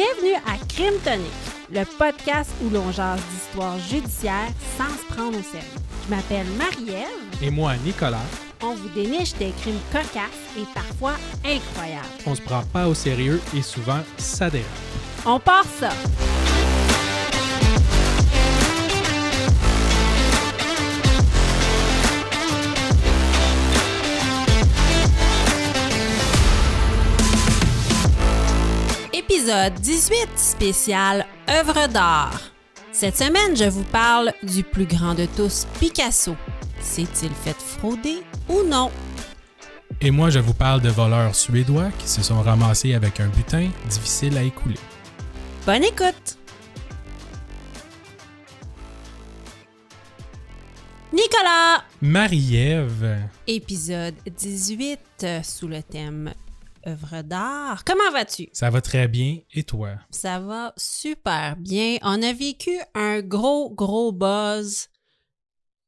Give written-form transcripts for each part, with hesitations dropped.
Bienvenue à Crime Tonic, le podcast où l'on jase d'histoires judiciaires sans se prendre au sérieux. Je m'appelle Marie-Ève. Et moi, Nicolas. On vous déniche des crimes cocasses et parfois incroyables. On se prend pas au sérieux et souvent, ça dérape. On part ça! Épisode 18 spécial œuvre d'art. Cette semaine, je vous parle du plus grand de tous, Picasso. S'est-il fait frauder ou non? Et moi, je vous parle de voleurs suédois qui se sont ramassés avec un butin difficile à écouler. Bonne écoute! Nicolas! Marie-Ève. Épisode 18 sous le thème œuvre d'art. Comment vas-tu? Ça va très bien. Et toi? Ça va super bien. On a vécu un gros buzz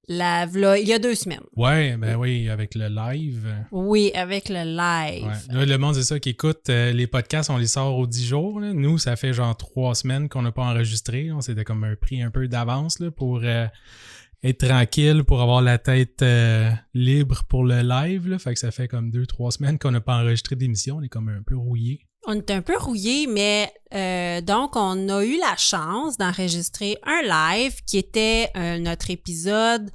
il y a 2 semaines. Ouais, ben oui, avec le live. Oui, avec le live. Ouais. Là, le monde, c'est ça qui écoute. Les podcasts, on les sort aux 10 jours. Là. Nous, ça fait genre 3 semaines qu'on n'a pas enregistré. On s'était comme pris un peu d'avance là, pour être tranquille, pour avoir la tête libre pour le live. Là. Fait que ça fait comme 2-3 semaines qu'on n'a pas enregistré d'émission. On est comme un peu rouillés. On est un peu rouillés, mais donc on a eu la chance d'enregistrer un live qui était notre épisode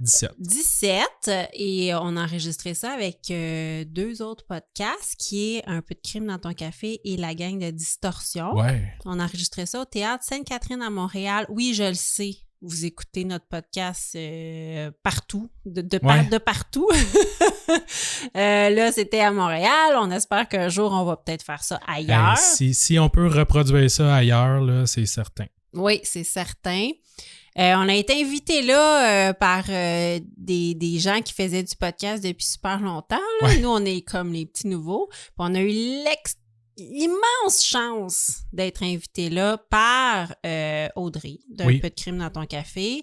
17 et on a enregistré ça avec 2 autres podcasts qui est Un peu de crime dans ton café et La gang de distorsion. Ouais. On a enregistré ça au Théâtre Sainte-Catherine à Montréal. Oui, je le sais. Vous écoutez notre podcast partout, de partout. Là, c'était à Montréal. On espère qu'un jour, on va peut-être faire ça ailleurs. Si on peut reproduire ça ailleurs, là, c'est certain. Oui, c'est certain. On a été invités là par des gens qui faisaient du podcast depuis super longtemps. Là. Ouais. Nous, on est comme les petits nouveaux. Puis on a eu l'immense chance d'être invité là par Audrey d'un peu de crime dans ton café.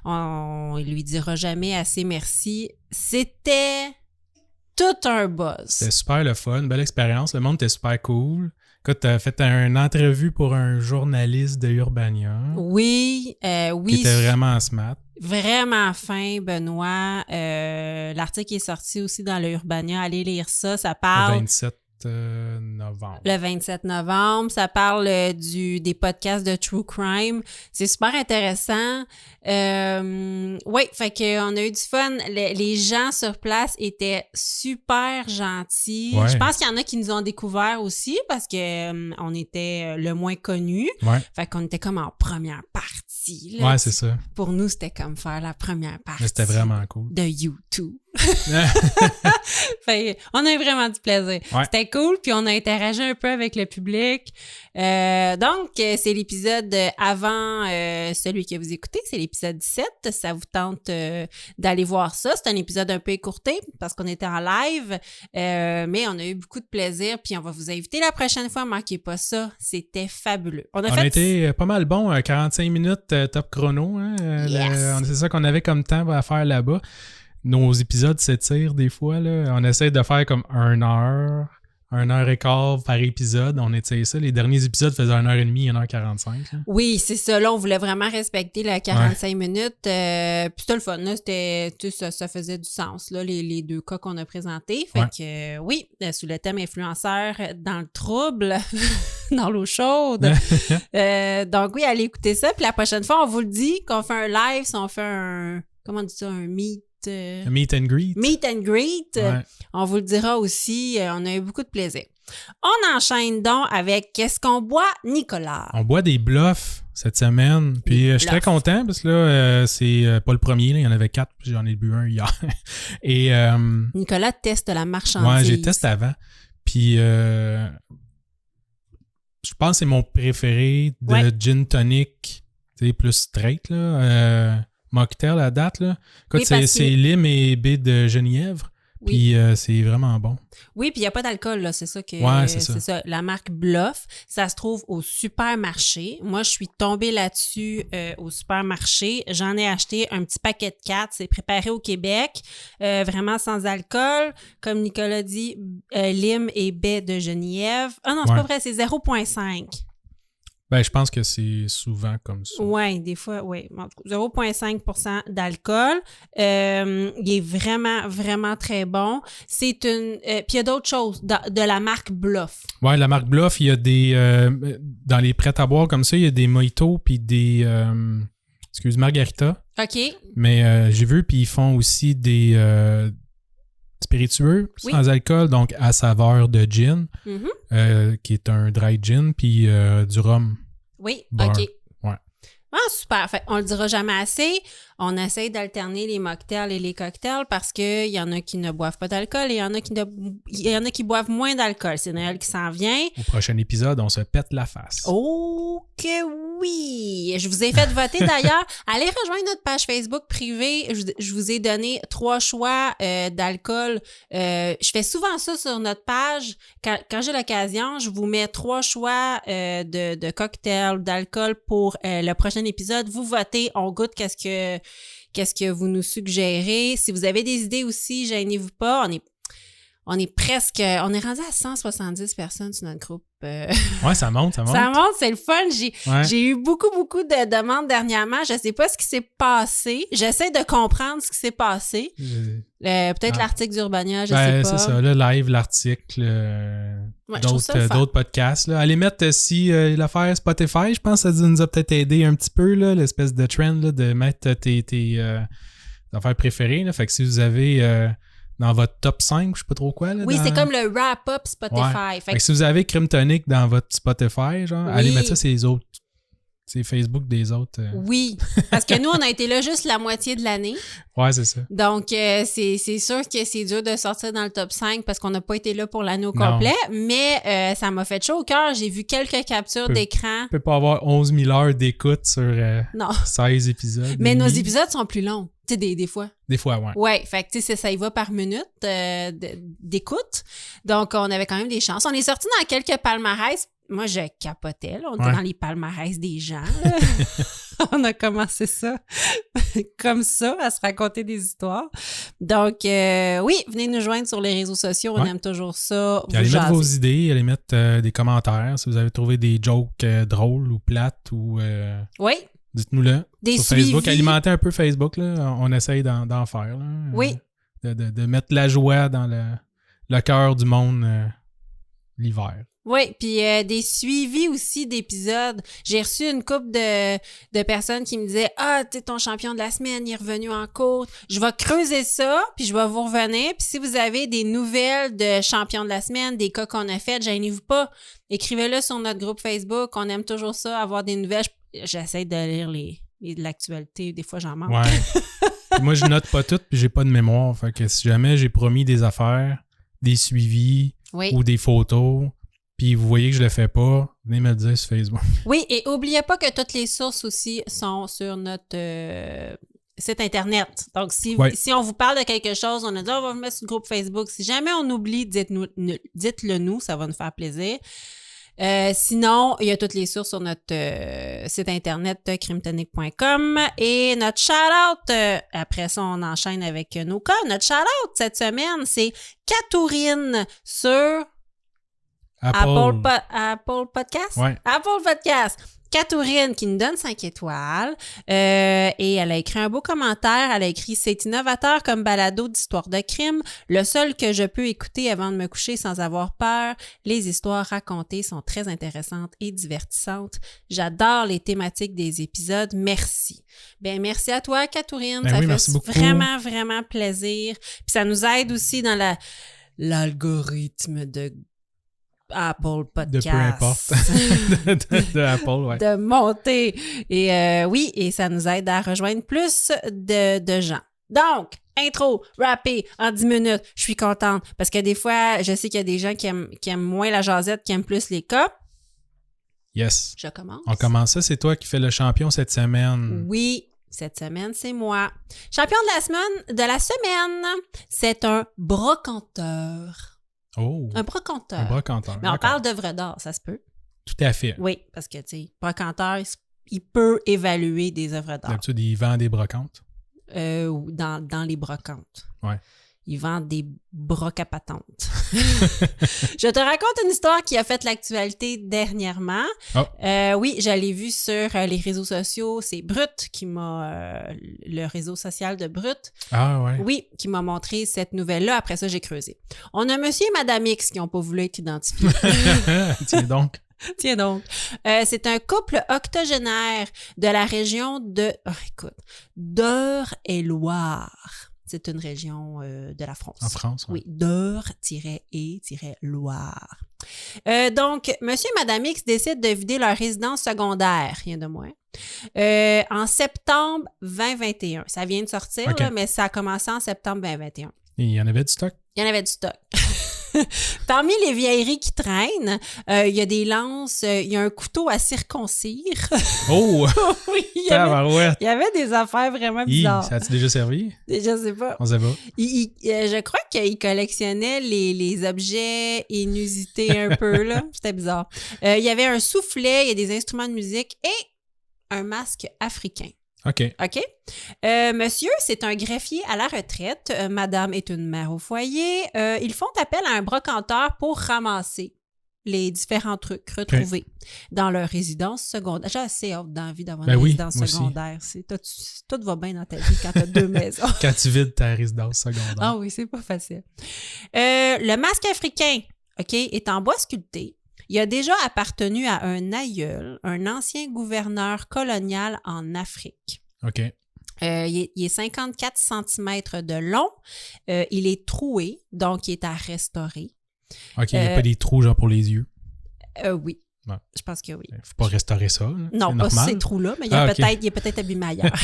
On lui dira jamais assez merci. C'était tout un buzz. C'était super le fun, belle expérience. Le monde était super cool. Écoute, t'as fait une entrevue pour un journaliste de Urbania. Oui. Qui était vraiment smart. Vraiment fin, Benoît. L'article est sorti aussi dans le Urbania. Allez lire ça. Ça parle... Le 27 novembre. Le 27 novembre. Ça parle des podcasts de True Crime. C'est super intéressant. Oui, fait qu'on a eu du fun. Les gens sur place étaient super gentils. Ouais. Je pense qu'il y en a qui nous ont découvert aussi parce que on était le moins connus. Ouais. Fait qu'on était comme en première partie. Là. Ouais, c'est ça. Pour nous, c'était comme faire la première partie. Mais c'était vraiment cool. De YouTube. Fait, on a eu vraiment du plaisir. Ouais. C'était cool, puis on a interagi un peu avec le public. Donc, c'est l'épisode avant celui que vous écoutez, c'est l'épisode 17. Ça vous tente d'aller voir ça. C'est un épisode un peu écourté parce qu'on était en live, mais on a eu beaucoup de plaisir, puis on va vous inviter la prochaine fois. Manquez pas ça, c'était fabuleux. On a été pas mal bon, 45 minutes top chrono. Hein? Yes. C'est ça qu'on avait comme temps à faire là-bas. Nos épisodes s'étirent des fois. Là. On essaie de faire comme 1 heure, 1 heure et quart par épisode. On étire ça. Les derniers épisodes faisaient 1h30, 1h45. Là. Oui, c'est ça. Là, on voulait vraiment respecter la 45 minutes. Puis c'était le fun. Là. Ça faisait du sens, là, les 2 cas qu'on a présentés. Fait que oui, sous le thème influenceur dans le trouble, dans l'eau chaude. Donc oui, allez écouter ça. Puis la prochaine fois, on vous le dit qu'on fait un live, si on fait un meet. Un meet and greet. Meet and greet. Ouais. On vous le dira aussi. On a eu beaucoup de plaisir. On enchaîne donc avec Qu'est-ce qu'on boit, Nicolas? On boit des bluffs cette semaine. Puis je suis très content parce que là, c'est pas le premier. Là. Il y en avait 4. Puis j'en ai bu un hier. Et, Nicolas teste la marchandise. Ouais, j'ai testé avant. Puis je pense que c'est mon préféré de gin tonic. Tu sais, plus straight, là. Mocktail à date, là. Écoute, c'est lime et baie de genièvre. Puis c'est vraiment bon. Oui, puis il n'y a pas d'alcool, là. C'est ça que. Ouais, c'est ça. La marque Bluff, ça se trouve au supermarché. Moi, je suis tombée là-dessus au supermarché. J'en ai acheté un petit paquet de 4. C'est préparé au Québec. Vraiment sans alcool. Comme Nicolas dit, lime et baie de genièvre. Ah non, c'est pas vrai, c'est 0,5. Ben, je pense que c'est souvent comme ça. Oui, des fois, oui. 0,5% d'alcool. Il est vraiment, vraiment très bon. C'est une... puis il y a d'autres choses de la marque Bluff. Ouais, la marque Bluff, il y a des... dans les prêts à boire comme ça, il y a des mojitos puis des... margarita. OK. Mais j'ai vu, puis ils font aussi des spiritueux sans alcool, donc à saveur de gin, qui est un dry gin, puis du rhum. Oui, bar. OK. Ouais. Ah, super. Fait, on le dira jamais assez. On essaye d'alterner les mocktails et les cocktails parce qu'il y en a qui ne boivent pas d'alcool et il y en a qui boivent moins d'alcool. C'est Noël qui s'en vient. Au prochain épisode, on se pète la face. Oh que oui! Je vous ai fait voter d'ailleurs. Allez rejoindre notre page Facebook privée. Je vous ai donné 3 choix d'alcool. Je fais souvent ça sur notre page. Quand j'ai l'occasion, je vous mets 3 choix de cocktails, d'alcool pour le prochain épisode. Vous votez, on goûte qu'est-ce que vous nous suggérez. Si vous avez des idées aussi, gênez-vous pas. On est rendu à 170 personnes sur notre groupe. Ouais, ça monte. Ça monte, c'est le fun. J'ai eu beaucoup de demandes dernièrement. Je sais pas ce qui s'est passé. J'essaie de comprendre ce qui s'est passé. Peut-être l'article d'Urbania, je sais pas. C'est ça, le live, l'article, d'autres podcasts. Là. Allez mettre l'affaire Spotify, je pense que ça nous a peut-être aidé un petit peu, là, l'espèce de trend là, de mettre tes affaires préférées. Là. Fait que si vous avez... dans votre top 5, je sais pas trop quoi. Là, c'est comme le wrap-up Spotify. Ouais. Fait que si vous avez Crime Tonic dans votre Spotify, genre, allez mettre ça sur les autres. C'est Facebook des autres. Oui, parce que nous, on a été là juste la moitié de l'année. Ouais, c'est ça. Donc, c'est sûr que c'est dur de sortir dans le top 5 parce qu'on n'a pas été là pour l'année au complet, mais ça m'a fait chaud au cœur. J'ai vu quelques captures d'écran. On peut pas avoir 11 000 heures d'écoute sur 16 épisodes. Mais nos épisodes sont plus longs. Tu sais, des fois. Des fois, ouais. Ouais, fait que tu sais, ça y va par minute d'écoute. Donc, on avait quand même des chances. On est sortis dans quelques palmarès. Moi, je capotais, là. On était dans les palmarès des gens. On a commencé ça comme ça, à se raconter des histoires. Donc, oui, venez nous joindre sur les réseaux sociaux. On aime toujours ça. Puis allez mettre vos idées, allez mettre des commentaires si vous avez trouvé des jokes drôles ou plates ou... Oui. Dites-nous-le. Sur Facebook, suivis. Alimenter un peu Facebook, là, on essaye d'en faire. Là, oui. De mettre la joie dans le cœur du monde l'hiver. Oui, puis des suivis aussi d'épisodes. J'ai reçu une couple de personnes qui me disaient « Ah, tu sais, ton champion de la semaine, il est revenu en cours. » Je vais creuser ça, puis je vais vous revenir. Puis si vous avez des nouvelles de champion de la semaine, des cas qu'on a fait, gênez-vous pas. Écrivez-le sur notre groupe Facebook. On aime toujours ça, avoir des nouvelles. J'essaie de lire l'actualité. Des fois, j'en manque. Ouais. Moi, je note pas tout, puis j'ai pas de mémoire. Fait que si jamais j'ai promis des affaires, des suivis ou des photos... Puis vous voyez que je le fais pas, venez me le dire sur Facebook. Oui, et n'oubliez pas que toutes les sources aussi sont sur notre site Internet. Donc, si on vous parle de quelque chose, on a dit on va vous mettre sur le groupe Facebook. Si jamais on oublie, dites-le nous, ça va nous faire plaisir. Sinon, il y a toutes les sources sur notre site Internet crimetonic.com et notre shout-out, après ça, on enchaîne avec nos cas. Notre shout-out cette semaine, c'est Catherine sur... Apple Podcast? Ouais. Apple Podcast. Catherine qui nous donne 5 étoiles et elle a écrit un beau commentaire. Elle a écrit « C'est innovateur comme balado d'histoire de crime. Le seul que je peux écouter avant de me coucher sans avoir peur. Les histoires racontées sont très intéressantes et divertissantes. J'adore les thématiques des épisodes. Merci. » Bien, merci à toi, Catherine. Ça fait vraiment, vraiment plaisir. Puis ça nous aide aussi dans l'algorithme de Apple Podcast. De peu importe. de Apple, ouais. De monter. Et oui, et ça nous aide à rejoindre plus de gens. Donc, intro, rappé en 10 minutes. Je suis contente parce que des fois, je sais qu'il y a des gens qui aiment moins la jasette, qui aiment plus les cas. Yes. Je commence. On commence ça. C'est toi qui fais le champion cette semaine. Oui. Cette semaine, c'est moi. Champion de la semaine, c'est un brocanteur. Oh. Un brocanteur. Un brocanteur. Mais on parle d'œuvres d'art, ça se peut. Tout à fait. Oui, parce que, tu sais, brocanteur, il peut évaluer des œuvres d'art. D'habitude, il vend des brocantes. Dans les brocantes. Ouais. Ils vendent des brocs à patente. Je te raconte une histoire qui a fait l'actualité dernièrement. Oh. Oui, je l'ai vu sur les réseaux sociaux. C'est Brut qui m'a... le réseau social de Brut. Ah ouais. Oui, qui m'a montré cette nouvelle-là. Après ça, j'ai creusé. On a monsieur et madame X qui n'ont pas voulu être identifiés. Tiens donc. Tiens donc. C'est un couple octogénaire de la région de... d'Eure-et-Loire. C'est une région de la France. En France, oui. Oui, d'Eure-et-Loire. Donc, monsieur et madame X décident de vider leur résidence secondaire, rien de moins, en septembre 2021. Ça vient de sortir, okay. là, mais ça a commencé en septembre 2021. Et il y en avait du stock? Il y en avait du stock. Parmi les vieilleries qui traînent, il y a des lances, il y a un couteau à circoncire. Oh! Oui, il y avait des affaires vraiment bizarres. Ça a-tu déjà servi? Je sais pas. On sait pas. Je crois qu'il collectionnait les objets inusités un peu, là. C'était bizarre. Il y avait un soufflet, il y a des instruments de musique et un masque africain. OK. Monsieur, c'est un greffier à la retraite. Madame est une mère au foyer. Ils font appel à un brocanteur pour ramasser les différents trucs retrouvés dans leur résidence secondaire. J'ai assez hâte d'envie d'avoir une résidence secondaire. Tout va bien dans ta vie quand tu as 2 maisons. Quand tu vides ta résidence secondaire. Ah oui, c'est pas facile. Le masque africain, est en bois sculpté. Il a déjà appartenu à un aïeul, un ancien gouverneur colonial en Afrique. OK. Il est 54 cm de long. Il est troué, donc il est à restaurer. OK, il n'y a pas des trous genre pour les yeux? Oui. Ouais. Je pense que oui. Il ne faut pas restaurer ça. Là. Non, pas ces trous-là, mais il est peut-être abîmé ailleurs.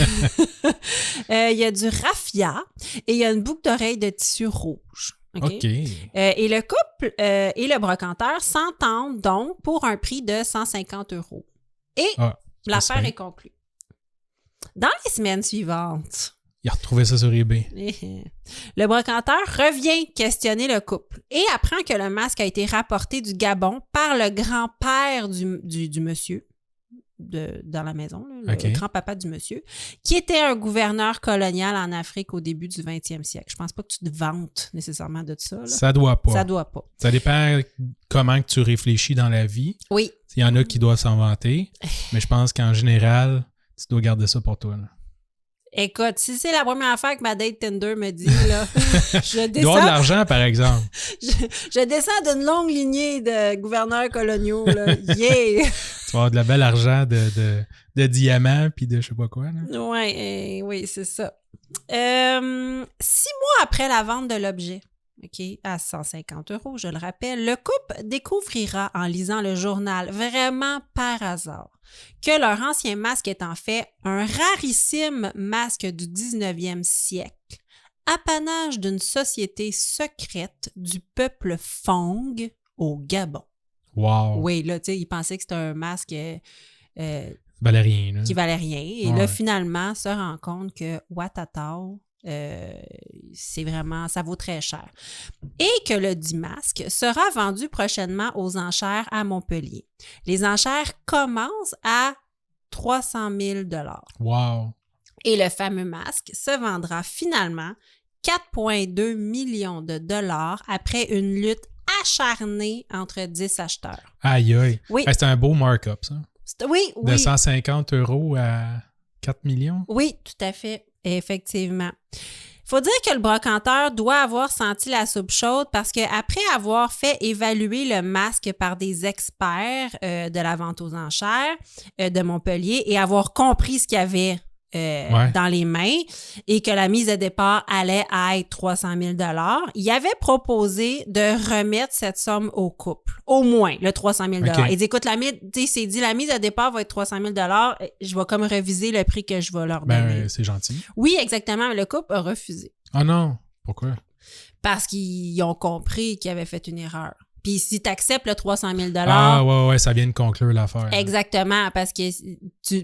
Il y a du raffia et il y a une boucle d'oreille de tissu rouge. OK. Et le couple et le brocanteur s'entendent donc pour un prix de 150 €. Et l'affaire est conclue. Dans les semaines suivantes, il a retrouvé ça sur eBay. Le brocanteur revient questionner le couple et apprend que le masque a été rapporté du Gabon par le grand-père du monsieur dans la maison, là, le grand-papa du monsieur, qui était un gouverneur colonial en Afrique au début du 20e siècle. Je pense pas que tu te vantes nécessairement de ça. Là. Ça doit pas. Ça doit pas. Ça dépend comment que tu réfléchis dans la vie. Oui. Il y en a qui doivent s'en vanter, mais je pense qu'en général, tu dois garder ça pour toi. Là. Écoute, si c'est la première affaire que ma date Tinder me dit, là, je descends... Il doit avoir de l'argent, par exemple. je descends d'une longue lignée de gouverneurs coloniaux, là. Yeah! Tu vas avoir de la belle argent de diamants puis de je sais pas quoi. Là. Oui, c'est ça. 6 mois après la vente de l'objet, à 150 €, je le rappelle, le couple découvrira en lisant le journal, vraiment par hasard, que leur ancien masque est en fait un rarissime masque du 19e siècle, apanage d'une société secrète du peuple Fong au Gabon. Wow! Oui, là, tu sais, ils pensaient que c'était un masque valait rien, là. Qui valait rien. Et là, finalement, se rend compte que Watatao, c'est vraiment, ça vaut très cher. Et que le dit masque sera vendu prochainement aux enchères à Montpellier. Les enchères commencent à 300 000 $. Wow! Et le fameux masque se vendra finalement 4,2 millions de dollars après une lutte acharnée entre 10 acheteurs. Aïe, aïe! Oui. C'est un beau markup, ça. Oui. De 150 € à 4 millions? Oui, tout à fait. Effectivement. Il faut dire que le brocanteur doit avoir senti la soupe chaude parce qu'après avoir fait évaluer le masque par des experts de la vente aux enchères de Montpellier et avoir compris ce qu'il y avait dans les mains et que la mise de départ allait être 300 000 $, il avait proposé de remettre cette somme au couple. Au moins, le 300 000 $. Il dit, écoute, la mise de départ va être 300 000 $, je vais comme reviser le prix que je vais leur donner. C'est gentil. Oui, exactement, mais le couple a refusé. Ah non, pourquoi? Parce qu'ils ont compris qu'ils avaient fait une erreur. Puis si tu acceptes le 300 000 $... Ah ouais, ça vient de conclure l'affaire. Exactement, parce que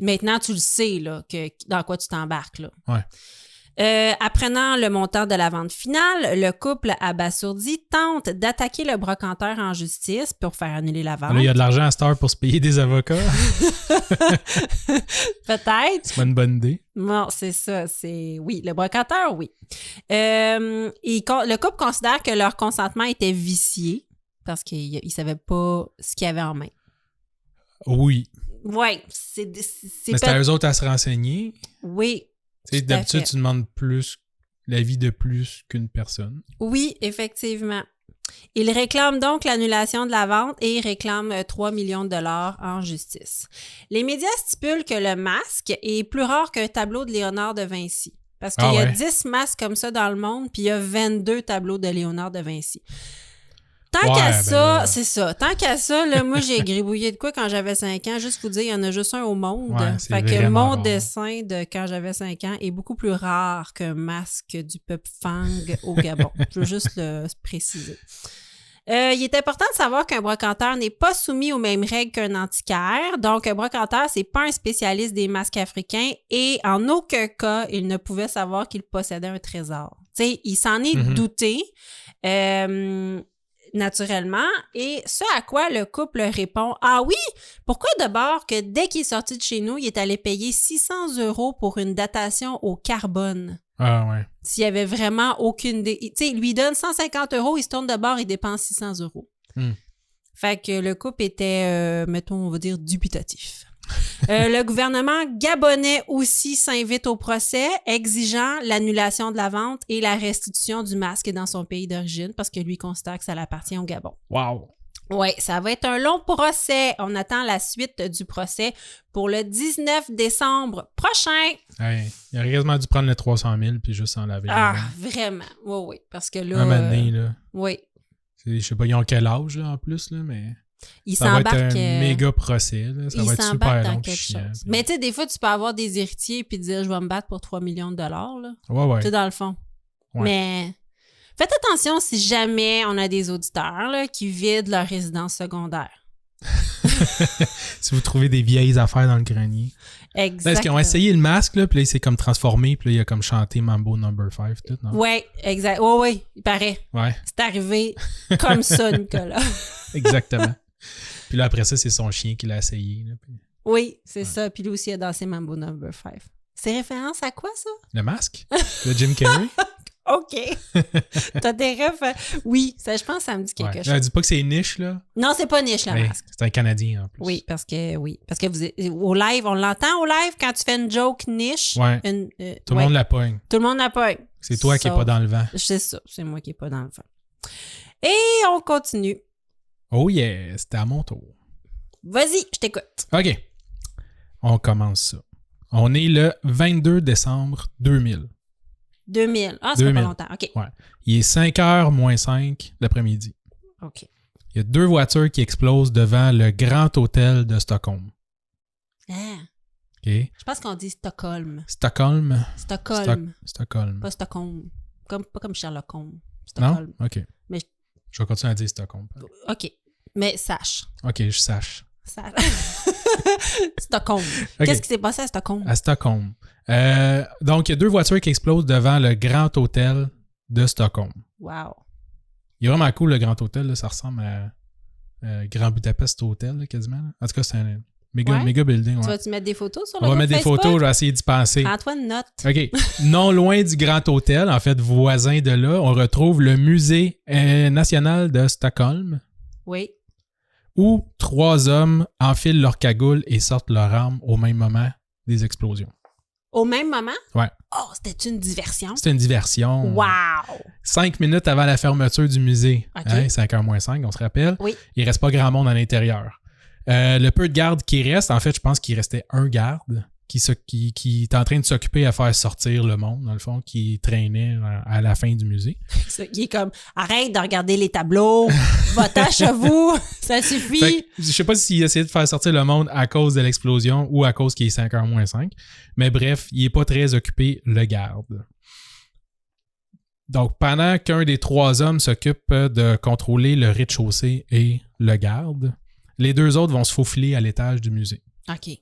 maintenant, tu le sais, là, dans quoi tu t'embarques. Là. Ouais. Apprenant le montant de la vente finale, le couple abasourdi tente d'attaquer le brocanteur en justice pour faire annuler la vente. Là, il y a de l'argent à cette heure pour se payer des avocats. Peut-être. C'est pas une bonne idée. Non, c'est ça. Oui, le brocanteur, oui. Le couple considère que leur consentement était vicié parce qu'ils ne savaient pas ce qu'ils avaient en main. Oui. Oui. Mais c'est à eux autres à se renseigner. Oui. D'habitude, tu demandes l'avis de plus qu'une personne. Oui, effectivement. Ils réclament donc l'annulation de la vente et ils réclament 3 millions de dollars en justice. Les médias stipulent que le masque est plus rare qu'un tableau de Léonard de Vinci. Parce qu'il y a 10 masques comme ça dans le monde, puis il y a 22 tableaux de Léonard de Vinci. Tant qu'à ça, c'est ça. Tant qu'à ça, là, moi, j'ai gribouillé de quoi quand j'avais 5 ans. Juste vous dire, il y en a juste un au monde. Fait que mon dessin de quand j'avais 5 ans est beaucoup plus rare qu'un masque du peuple Fang au Gabon. Je veux juste le préciser. Il est important de savoir qu'un brocanteur n'est pas soumis aux mêmes règles qu'un antiquaire. Donc, un brocanteur, c'est pas un spécialiste des masques africains et en aucun cas, il ne pouvait savoir qu'il possédait un trésor. Tu sais, il s'en est douté. Naturellement, et ce à quoi le couple répond « Ah oui, pourquoi d'abord que dès qu'il est sorti de chez nous, il est allé payer 600 € pour une datation au carbone? » Ah ouais. S'il y avait vraiment aucune... Tu sais, il lui donne 150 €, il se tourne de bord, il dépense 600 €. Fait que le couple était, mettons, on va dire, dubitatif. Le gouvernement gabonais aussi s'invite au procès, exigeant l'annulation de la vente et la restitution du masque dans son pays d'origine parce que lui considère que ça appartient au Gabon. Wow! Oui, ça va être un long procès. On attend la suite du procès pour le 19 décembre prochain. Ouais, il aurait quasiment dû prendre le 300 000 puis juste s'en laver. Ah, vraiment? Oui, parce que là... Un moment donné, là. Oui. Je sais pas, ils ont quel âge, là, en plus, là, mais... Il ça va être s'embarque... un méga procès, là. Ça va être super long, chiant. Puis... Mais tu sais, des fois, tu peux avoir des héritiers puis dire « Je vais me battre pour 3 millions de dollars. » là. Ouais. Tu sais, dans le fond. Ouais. Mais faites attention si jamais on a des auditeurs là, qui vident leur résidence secondaire. Si vous trouvez des vieilles affaires dans le grenier. Exactement. Parce qu'ils ont essayé le masque, là, puis là, il s'est comme transformé, puis là, il a comme chanté Mambo No. 5, tout, non? Oui, exact. Oui, il paraît. Ouais. C'est arrivé comme ça, Nicolas. Exactement. Puis là, après ça, c'est son chien qui l'a essayé. Là, puis... Oui, c'est ça. Puis lui aussi a dansé Mambo No. 5. C'est référence à quoi, ça? Le masque? De Jim Carrey? OK. T'as des refs? Oui, ça, je pense que ça me dit quelque chose. Je dis pas que c'est niche, là. Non, c'est pas niche, le masque. C'est un Canadien, en plus. Oui, parce que au live, on l'entend au live quand tu fais une joke niche. Ouais. Tout le monde la pogne. Tout le monde la pogne. C'est toi qui n'es pas dans le vent. C'est ça, c'est moi qui n'es pas dans le vent. Et on continue. Oh yeah, c'était à mon tour. Vas-y, je t'écoute. OK. On commence ça. On est le 22 décembre 2000. 2000. Ah, ça fait pas longtemps. OK. Ouais. Il est 5h moins 5 l'après-midi. OK. Il y a 2 voitures qui explosent devant le Grand Hôtel de Stockholm. Ah. OK. Je pense qu'on dit Stockholm. Stockholm. Stockholm. Pas Stockholm. Pas comme Sherlock Holmes. Stockholm. Non? OK. Mais... Je vais continuer à dire Stockholm. OK. Mais sache. OK, je sache. Stockholm. Okay. Qu'est-ce qui s'est passé à Stockholm? À Stockholm. Donc, il y a 2 voitures qui explosent devant le Grand Hôtel de Stockholm. Wow. Il est vraiment cool, le Grand Hôtel. Là. Ça ressemble à Grand Budapest Hotel, là, quasiment. Là. En tout cas, c'est un méga building. Ouais. Tu vas-tu mettre des photos sur le On va mettre Facebook? des photos, je vais essayer d'y penser. Antoine note. OK. Non loin du Grand Hôtel, en fait, voisin de là, on retrouve le Musée national de Stockholm. Oui. Où 3 hommes enfilent leur cagoule et sortent leur arme au même moment des explosions. Au même moment? Ouais. Oh, c'était une diversion? C'était une diversion. Wow! 5 minutes avant la fermeture du musée. OK. Hein, 5h moins 5, on se rappelle. Oui. Il reste pas grand monde à l'intérieur. Le peu de gardes qui reste, en fait, je pense qu'il restait un garde qui est en train de s'occuper à faire sortir le monde, dans le fond, qui traînait à la fin du musée. Il est comme, arrête de regarder les tableaux, va-t'en chez vous, ça suffit. Fait que, je sais pas s'il essayait de faire sortir le monde à cause de l'explosion ou à cause qu'il est 5h moins 5, mais bref, il est pas très occupé, le garde. Donc, pendant qu'un des 3 hommes s'occupe de contrôler le rez-de-chaussée et le garde, les 2 autres vont se faufiler à l'étage du musée. OK.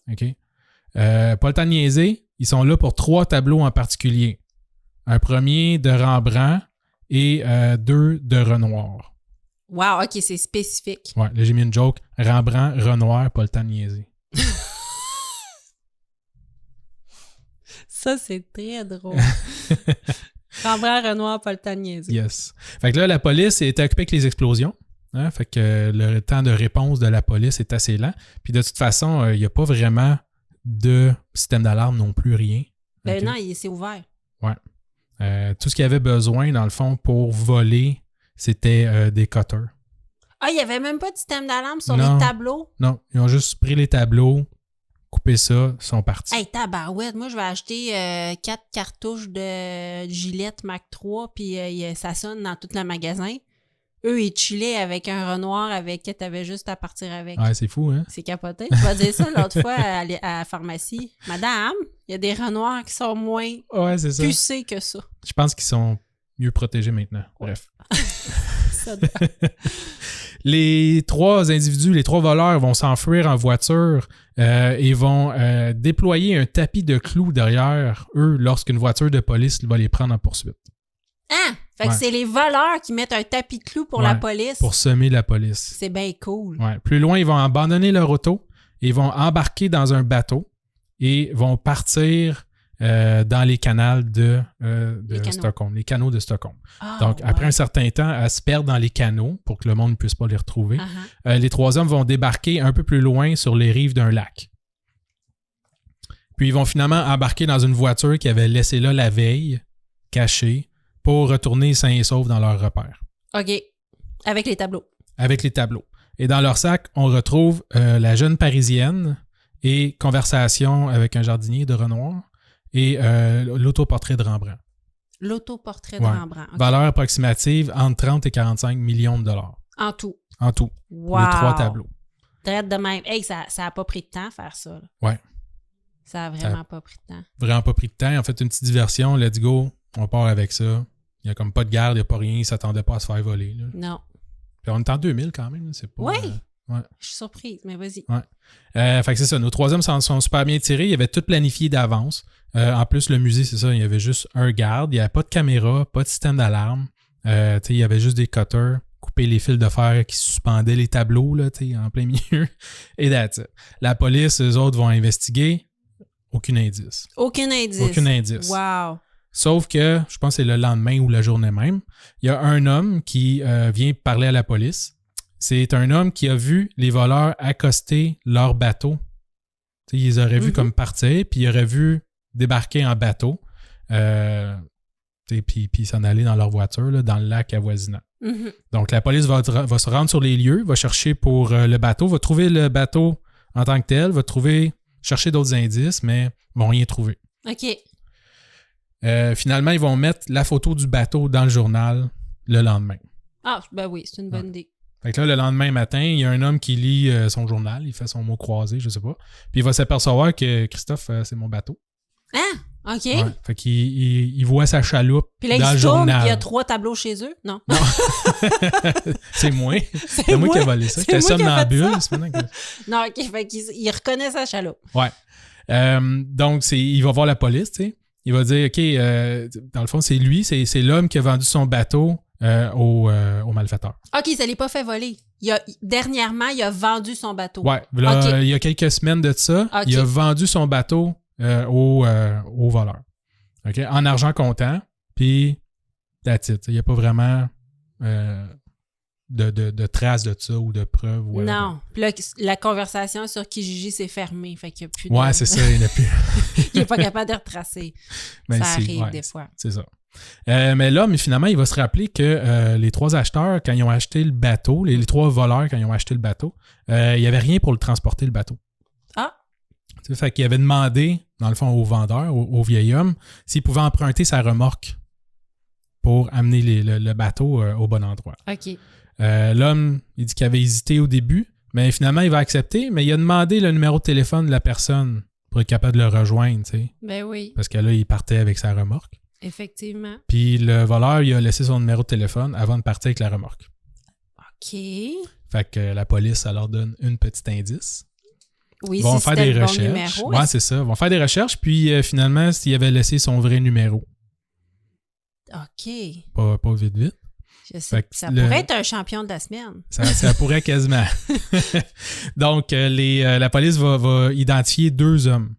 Pas le temps de niaiser, ils sont là pour 3 tableaux en particulier. un premier de Rembrandt et 2 de Renoir. Wow, OK, c'est spécifique. Ouais, là, j'ai mis une joke. Rembrandt, Renoir, pas le temps de niaiser. Ça, c'est très drôle. Rembrandt, Renoir, pas le temps de niaiser. Yes. Fait que là, la police est occupée avec les explosions. Hein? Fait que le temps de réponse de la police est assez lent. Puis de toute façon, il n'y a pas vraiment de système d'alarme non plus, rien. Ben Okay? non, c'est ouvert. Ouais. Tout ce qu'il y avait besoin, dans le fond, pour voler, c'était des cutters. Ah, il n'y avait même pas de système d'alarme sur Non. les tableaux? Non, ils ont juste pris les tableaux, coupé ça, sont partis. Hey, tabarouette, moi, je vais acheter 4 cartouches de Gillette Mac 3, puis ça sonne dans tout le magasin. Eux, ils chillaient avec un Renoir avec que t'avais juste à partir avec. Ouais, c'est fou, hein? C'est capoté. Je vais dire ça l'autre fois à la pharmacie. Madame, il y a des Renoirs qui sont moins Ouais, c'est ça. pucés que ça. Je pense qu'ils sont mieux protégés maintenant. Bref. Ça doit... Les 3 individus, les 3 voleurs vont s'enfuir en voiture et vont déployer un tapis de clous derrière eux lorsqu'une voiture de police va les prendre en poursuite. Ah! Fait que Ouais. c'est les voleurs qui mettent un tapis de clous pour Ouais, la police. Pour semer la police. C'est bien cool. Ouais. Plus loin, ils vont abandonner leur auto et ils vont embarquer dans un bateau et vont partir dans les canals de Stockholm, les canaux de Stockholm. Ah, Donc, après ouais. un certain temps, elles se perdent dans les canaux pour que le monde ne puisse pas les retrouver. Uh-huh. Les 3 hommes vont débarquer un peu plus loin sur les rives d'un lac. Puis, ils vont finalement embarquer dans une voiture qu'ils avaient laissée là la veille, cachée, pour retourner sains et saufs dans leur repère. OK. Avec les tableaux. Avec les tableaux. Et dans leur sac, on retrouve la jeune Parisienne et Conversation avec un jardinier de Renoir et l'autoportrait de Rembrandt. L'autoportrait de Ouais. Rembrandt. OK. Valeur approximative entre 30 et 45 millions de dollars. En tout. En tout. Wow. Les 3 tableaux. Traite de même. Hey, ça a pas pris de temps à faire ça. Là. Ouais. Ça a vraiment pas pris de temps. Vraiment pas pris de temps. En fait, une petite diversion. Let's go. On part avec ça. Il n'y a comme pas de garde, il n'y a pas rien. Ils ne s'attendaient pas à se faire voler. Là. Non. Puis on est en 2000 quand même. Là. C'est pas, Oui. ouais. Je suis surprise, mais vas-y. Fait que c'est ça. Nos 3 hommes sont super bien tirés. Ils avaient tout planifié d'avance. En plus, le musée, c'est ça. Il y avait juste un garde. Il n'y avait pas de caméra, pas de système d'alarme. Il y avait juste des cutters, couper les fils de fer qui suspendaient les tableaux là, en plein milieu. Et that's it. La police, eux autres, vont investiguer. Aucun indice. Aucun indice. Aucun indice. Wow. Sauf que, je pense que c'est le lendemain ou la journée même, il y a un homme qui vient parler à la police. C'est un homme qui a vu les voleurs accoster leur bateau. T'sais, ils les auraient vus comme partir, puis ils auraient vu débarquer en bateau, puis s'en aller dans leur voiture, là, dans le lac avoisinant. Mm-hmm. Donc, la police va se rendre sur les lieux, va chercher pour le bateau, va trouver le bateau en tant que tel, va chercher d'autres indices, mais vont rien trouver. OK. Finalement, ils vont mettre la photo du bateau dans le journal le lendemain. Ah, ben oui, c'est une bonne idée. Fait que là, le lendemain matin, il y a un homme qui lit son journal, il fait son mot croisé, je sais pas. Puis il va s'apercevoir que Christophe, c'est mon bateau. Ah, OK. Ouais. Fait qu'il il voit sa chaloupe Puis là, dans ils le se tournent, journal. puis il y a 3 tableaux chez eux. Non. C'est moi. C'est moi qui ai volé ça. C'est J'étais moi qui ai fait somnambule. ça. C'est maintenant que... Non, OK. Fait qu'il reconnaît sa chaloupe. Ouais. Donc, il va voir la police, tu sais. Il va dire, OK, dans le fond, c'est lui, c'est l'homme qui a vendu son bateau au malfaiteur. OK, ça l'est pas fait voler. Dernièrement, il a vendu son bateau. Ouais. Là, OK. il y a quelques semaines de ça, OK. il a vendu son bateau au voleur. OK? En argent comptant, puis that's it. Il n'y a pas vraiment de traces de ça ou de preuves. Non. Puis là, la conversation sur Kijiji s'est fermée. Fait qu'il n'y a plus de... Ouais, c'est ça. Il n'y en a plus. Il n'est pas capable de retracer. Ben, ça arrive des fois. C'est ça. Mais là, finalement, il va se rappeler que les 3 acheteurs, quand ils ont acheté le bateau, les 3 voleurs, quand ils ont acheté le bateau, il n'y avait rien pour le transporter, le bateau. Ah! Tu sais, fait qu'il avait demandé, dans le fond, au vendeur, au vieil homme, s'il pouvait emprunter sa remorque pour amener le bateau au bon endroit. OK. L'homme, il dit qu'il avait hésité au début, mais finalement, il va accepter, mais il a demandé le numéro de téléphone de la personne pour être capable de le rejoindre, tu sais. Ben oui, Parce que là, il partait avec sa remorque. effectivement. Puis le voleur, il a laissé son numéro de téléphone avant de partir avec la remorque. OK. Fait que la police, ça leur donne un petit indice. Oui, Ils vont si faire c'était des le bon recherches. numéro. Ouais, c'est ça. Ils vont faire des recherches, puis finalement, s'il avait laissé son vrai numéro. OK. Pas vite, vite. Je sais. Ça pourrait être un champion de la semaine. Ça pourrait quasiment. Donc, la police va identifier 2 hommes.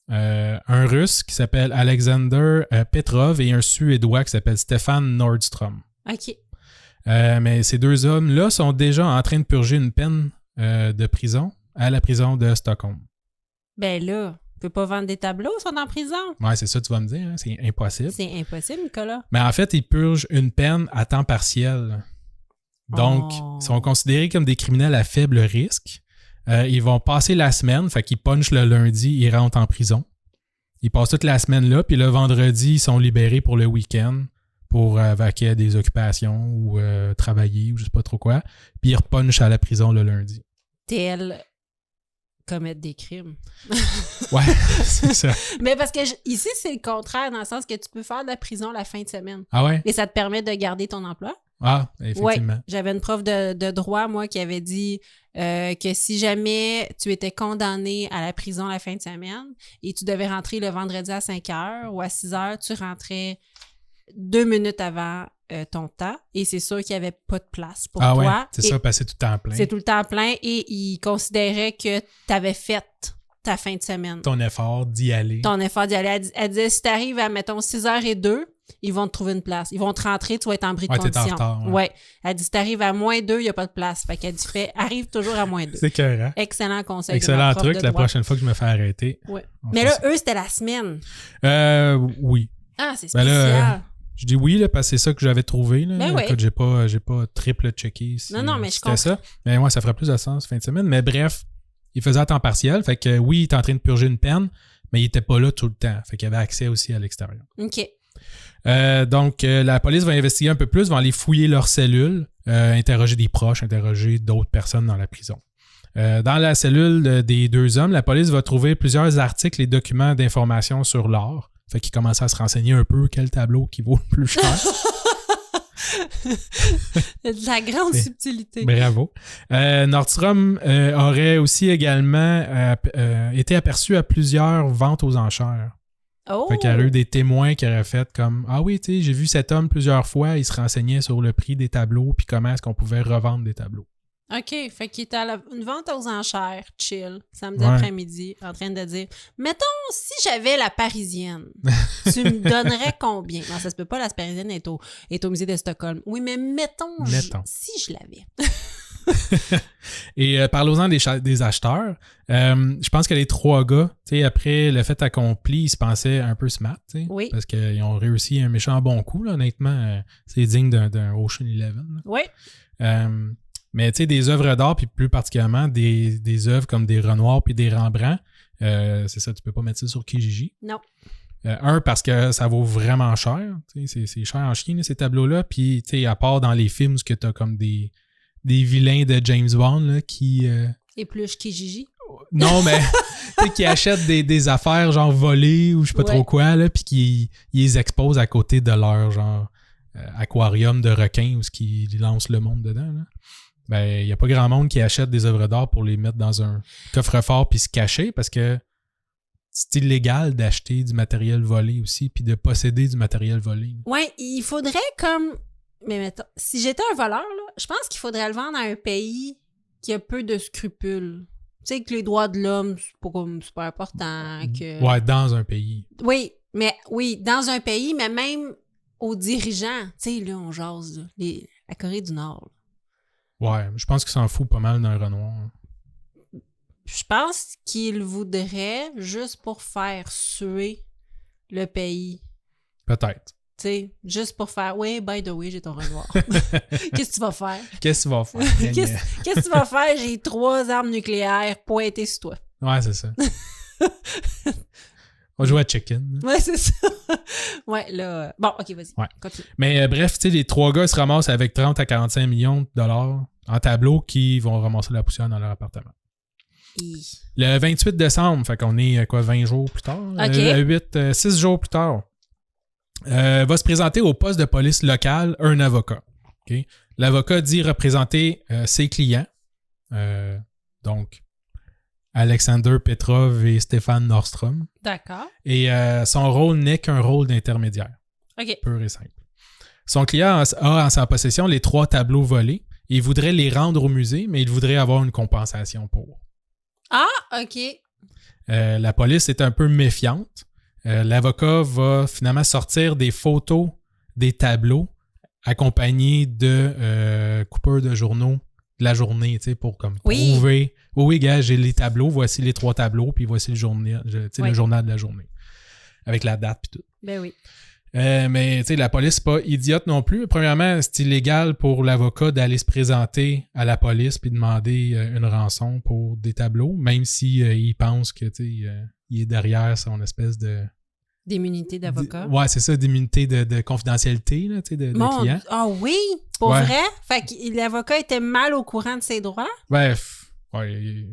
Un Russe qui s'appelle Alexander Petrov et un Suédois qui s'appelle Stefan Nordstrom. OK. Mais ces 2 hommes-là sont déjà en train de purger une peine de prison à la prison de Stockholm. Ben là, tu peux pas vendre des tableaux, ils sont en prison. Ouais, c'est ça que tu vas me dire, hein? C'est impossible. C'est impossible, Nicolas. Mais en fait, ils purgent une peine à temps partiel. Donc, ils sont considérés comme des criminels à faible risque. Ils vont passer la semaine, fait qu'ils punchent le lundi, ils rentrent en prison. Ils passent toute la semaine là, puis le vendredi, ils sont libérés pour le week-end pour vaquer à des occupations ou travailler ou je sais pas trop quoi. Puis ils repunchent à la prison le lundi. Tel commettre des crimes. Ouais, c'est ça. Mais parce que ici, c'est le contraire, dans le sens que tu peux faire de la prison la fin de semaine. Ah ouais? Et ça te permet de garder ton emploi. Ah, effectivement. Ouais, j'avais une prof de droit, moi, qui avait dit que si jamais tu étais condamné à la prison la fin de semaine et tu devais rentrer le vendredi à 5 heures ou à 6 heures, tu rentrais 2 minutes avant ton temps et c'est sûr qu'il n'y avait pas de place pour toi. Ouais, c'est ça, passer tout le temps plein. C'est tout le temps plein et il considérait que tu avais fait ta fin de semaine. Ton effort d'y aller. Elle disait, si tu arrives à, mettons, 6h02, ils vont te trouver une place. Ils vont te rentrer, tu vas être en bris de condition. T'es en retard. Ouais. Elle dit, si tu arrives à -2, il n'y a pas de place. Fait qu'elle dit, arrive toujours à -2. C'est écœurant. Excellent conseil. Excellent truc, la prochaine fois que je me fais arrêter. Ouais. Mais là, eux, c'était la semaine. Oui. Ah, c'est spécial. Là, je dis oui, là, parce que c'est ça que j'avais trouvé. Là. Ben oui. Écoute, j'ai pas triple checké si Non, mais je c'était comprends. ça. Mais moi, ça ferait plus de sens fin de semaine. Mais bref, il faisait à temps partiel. Fait que oui, il était en train de purger une peine, mais il était pas là tout le temps. Fait qu'il avait accès aussi à l'extérieur. OK. Donc, la police va investiguer un peu plus, va aller fouiller leurs cellules, interroger des proches, interroger d'autres personnes dans la prison. Dans la cellule des 2 hommes, la police va trouver plusieurs articles et documents d'information sur l'art. Fait qu'ils commencent à se renseigner un peu quel tableau qui vaut le plus cher. De la grande subtilité. Bravo. Nordstrom aurait aussi également été aperçu à plusieurs ventes aux enchères. Oh! Fait qu'il y a eu des témoins qui auraient fait comme « Ah oui, tu sais, j'ai vu cet homme plusieurs fois, il se renseignait sur le prix des tableaux puis comment est-ce qu'on pouvait revendre des tableaux. » OK, fait qu'il était à une vente aux enchères, chill, samedi après-midi, en train de dire « Mettons, si j'avais la Parisienne, tu me donnerais combien? » Non, ça se peut pas, la Parisienne est au musée de Stockholm. Oui, mais mettons. Si je l'avais. Et parlons-en des acheteurs. Je pense que les 3 gars, tu sais, après le fait accompli, ils se pensaient un peu smart, tu sais. Oui. Parce qu'ils ont réussi un méchant bon coup, là, honnêtement. C'est digne d'un Ocean Eleven. Oui. Mais tu sais, des œuvres d'art, puis plus particulièrement des œuvres comme des Renoir puis des Rembrandt, c'est ça, tu peux pas mettre ça sur Kijiji. Non. Parce que ça vaut vraiment cher. C'est cher en chien, là, ces tableaux-là. Puis, tu sais, à part dans les films, où tu as comme des vilains de James Bond là, qui... Épluche Kijiji. Non, mais qui achètent des affaires genre volées ou je sais pas trop quoi, là, puis qui les exposent à côté de leur genre aquarium de requins où ils lancent le monde dedans. Là. Ben, il n'y a pas grand monde qui achète des œuvres d'art pour les mettre dans un coffre-fort puis se cacher parce que c'est illégal d'acheter du matériel volé aussi puis de posséder du matériel volé. Ouais, il faudrait comme... Mais mettons, si j'étais un voleur, là, je pense qu'il faudrait le vendre à un pays qui a peu de scrupules. Tu sais, que les droits de l'homme, c'est pas comme super important. Que... Ouais, dans un pays. Oui, dans un pays, mais même aux dirigeants. Tu sais, là, on jase, là, la Corée du Nord. Là. Ouais, je pense qu'il s'en fout pas mal d'un Renoir. Je pense qu'il voudrait juste pour faire suer le pays. Peut-être. Tu sais, juste pour faire « Oui, by the way, j'ai ton Renoir. » Qu'est-ce que tu vas faire? Qu'est-ce que tu vas faire? Qu'est-ce que tu vas faire? J'ai 3 armes nucléaires pointées sur toi. Ouais, c'est ça. On joue à Chicken. Ouais, c'est ça. Ouais, là... Bon, OK, vas-y. Ouais. Continue. Mais bref, tu sais, les 3 gars se ramassent avec 30 à 45 millions de dollars en tableau qui vont ramasser la poussière dans leur appartement. Le 28 décembre, fait qu'on est, 20 jours plus tard? OK. 6 jours plus tard. Va se présenter au poste de police local un avocat. Okay? L'avocat dit représenter ses clients. Donc, Alexander Petrov et Stefan Nordstrom. D'accord. Et son rôle n'est qu'un rôle d'intermédiaire. OK. Pur et simple. Son client a en sa possession les 3 tableaux volés. Il voudrait les rendre au musée, mais il voudrait avoir une compensation pour. Ah, OK. La police est un peu méfiante. L'avocat va finalement sortir des photos des tableaux accompagnés de coupeurs de journaux de la journée, tu sais, pour comme prouver. Oui, gars, j'ai les tableaux, voici les 3 tableaux, puis voici le journal de la journée. Avec la date puis tout. Ben oui. Mais tu sais, la police n'est pas idiote non plus. Premièrement, c'est illégal pour l'avocat d'aller se présenter à la police puis demander une rançon pour des tableaux, même si il pense que il est derrière son espèce de d'immunité d'avocat. Ouais, c'est ça, d'immunité de confidentialité là, de client. Ah oui, pour vrai? Fait que l'avocat était mal au courant de ses droits? Bref, ouais.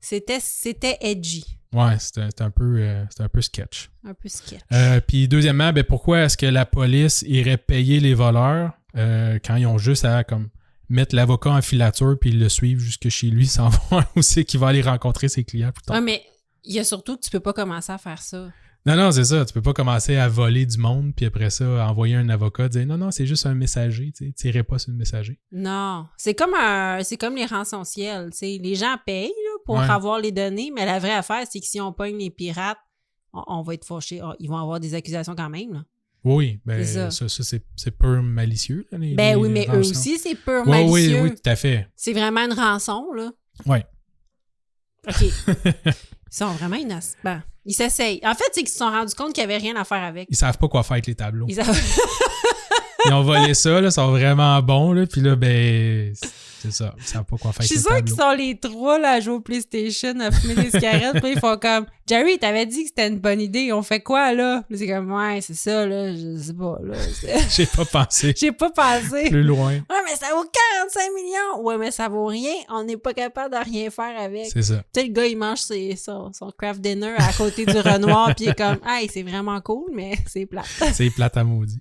C'était edgy. Ouais, c'était un peu sketch. Un peu sketch. Puis deuxièmement, pourquoi est-ce que la police irait payer les voleurs quand ils ont juste à comme mettre l'avocat en filature puis le suivre jusque chez lui sans voir où c'est qu'il va aller rencontrer ses clients plus tard? Ouais, mais il y a surtout que tu peux pas commencer à faire ça. Non, c'est ça. Tu peux pas commencer à voler du monde puis après ça, envoyer un avocat dire non, c'est juste un messager. Tu tirez pas sur le messager. Non. C'est comme les rançons-ciel. Les gens payent là, pour avoir les données, mais la vraie affaire, c'est que si on pogne les pirates, on va être fâchés. Ils vont avoir des accusations quand même. Là. Oui, ça c'est pur malicieux. Là, oui, mais rançons. Eux aussi, c'est pur malicieux. Oui, tout à fait. C'est vraiment une rançon, là. Oui. OK. Ils sont vraiment innocents. Ben, ils s'essayent. En fait, c'est qu'ils se sont rendus compte qu'il n'y avait rien à faire avec. Ils savent pas quoi faire avec les tableaux. Ils ont volé ça, là, ils sont vraiment bons, là, puis là, c'est ça. Ils savent pas quoi faire avec les tableaux. Je suis sûre qu'ils sont les 3 là, à jouer au PlayStation, à fumer des cigarettes, puis ils font comme « Jerry, t'avais dit que c'était une bonne idée, on fait quoi, là? » C'est comme « Ouais, c'est ça, là, je sais pas, là. » J'ai pas pensé. J'ai pas pensé. Plus loin. Ouais, mais ça vaut 45 millions. Ouais, mais ça vaut rien. On n'est pas capable de rien faire avec. C'est ça. Tu sais, le gars, il mange son craft dinner à côté du Renoir, puis il est comme « Hey, c'est vraiment cool, mais c'est plate. » C'est plate à maudit.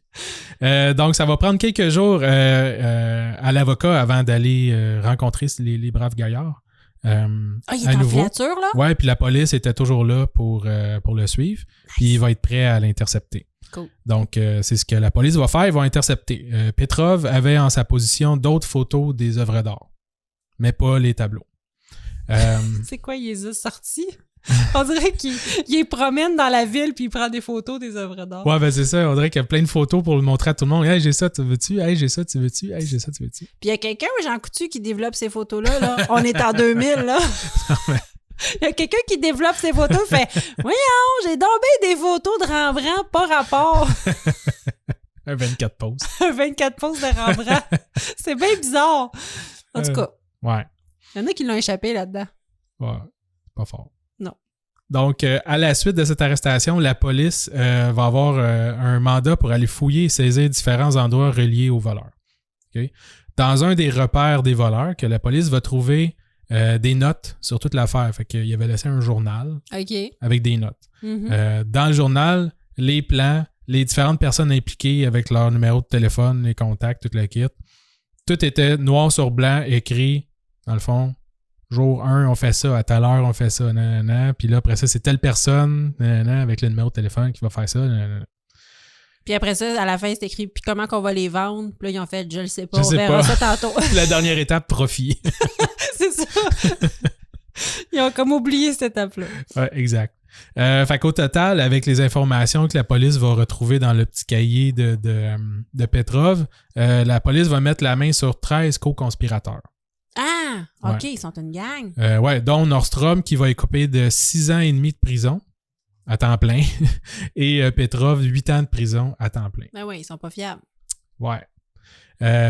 Donc, ça va prendre quelques jours à l'avocat avant d'aller rencontrer les braves gaillards. Il est en filature, là? Ouais, puis la police était toujours là pour le suivre. Nice. Puis il va être prêt à l'intercepter. Cool. Donc, c'est ce que la police va faire. Ils vont intercepter. Petrov avait en sa position d'autres photos des œuvres d'art, mais pas les tableaux. C'est quoi, il les a sortis? On dirait qu'il les promène dans la ville puis il prend des photos des œuvres d'art. Ouais, c'est ça. On dirait qu'il y a plein de photos pour le montrer à tout le monde. Hey, j'ai ça, tu veux-tu? Hey, j'ai ça, tu veux-tu? Hey, j'ai ça, tu veux-tu? Puis il y a quelqu'un, Jean Coutu, qui développe ces photos-là. Là. On est en 2000, là. Il y a quelqu'un qui développe ces photos et fait « Voyons, j'ai donc bien des photos de Rembrandt, pas rapport. » Un 24 poses. Un 24 poses de Rembrandt. C'est bien bizarre. En tout cas. Ouais. Il y en a qui l'ont échappé là-dedans. Ouais, pas fort. Non. Donc, à la suite de cette arrestation, la police va avoir un mandat pour aller fouiller et saisir différents endroits reliés aux voleurs. Okay? Dans un des repères des voleurs, que la police va trouver des notes sur toute l'affaire. Fait qu'il avait laissé un journal avec des notes. Mm-hmm. Dans le journal, les plans, les différentes personnes impliquées avec leur numéro de téléphone, les contacts, tout le kit. Tout était noir sur blanc, écrit, dans le fond. Jour 1, on fait ça. À telle heure, on fait ça. Nanana. Puis là, après ça, c'est telle personne nanana, avec le numéro de téléphone qui va faire ça. Nanana. Puis après ça, à la fin, c'est écrit « Puis comment qu'on va les vendre? » Puis là, ils ont fait « Je le sais pas, on verra ça tantôt. » La dernière étape, profit. C'est ça. Ils ont comme oublié cette étape-là. Ouais, exact. Fait qu'au total, avec les informations que la police va retrouver dans le petit cahier de Petrov, la police va mettre la main sur 13 co-conspirateurs. Ah! OK, ils sont une gang. Ouais, dont Nordstrom qui va écoper de 6 ans et demi de prison à temps plein et Petrov 8 ans de prison à temps plein. Ben oui, ils sont pas fiables. Ouais.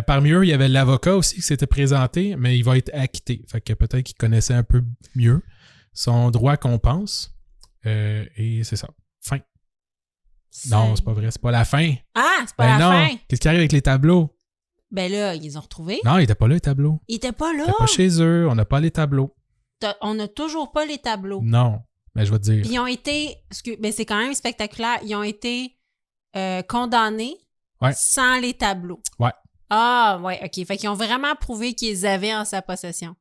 Parmi eux, il y avait l'avocat aussi qui s'était présenté, mais il va être acquitté. Fait que peut-être qu'il connaissait un peu mieux son droit qu'on pense. Et c'est ça. Fin. Non, c'est pas vrai. C'est pas la fin. Ah, c'est pas la fin. Qu'est-ce qui arrive avec les tableaux? Ben là, ils ont retrouvé. Non, ils étaient pas là, les tableaux. Ils étaient pas là. Ils étaient pas chez eux. On n'a pas les tableaux. On n'a toujours pas les tableaux. Non. Mais je vais te dire. Puis ils ont été... Ben c'est quand même spectaculaire. Ils ont été condamnés sans les tableaux. Ouais. Ah, ouais, OK. Fait qu'ils ont vraiment prouvé qu'ils les avaient en sa possession.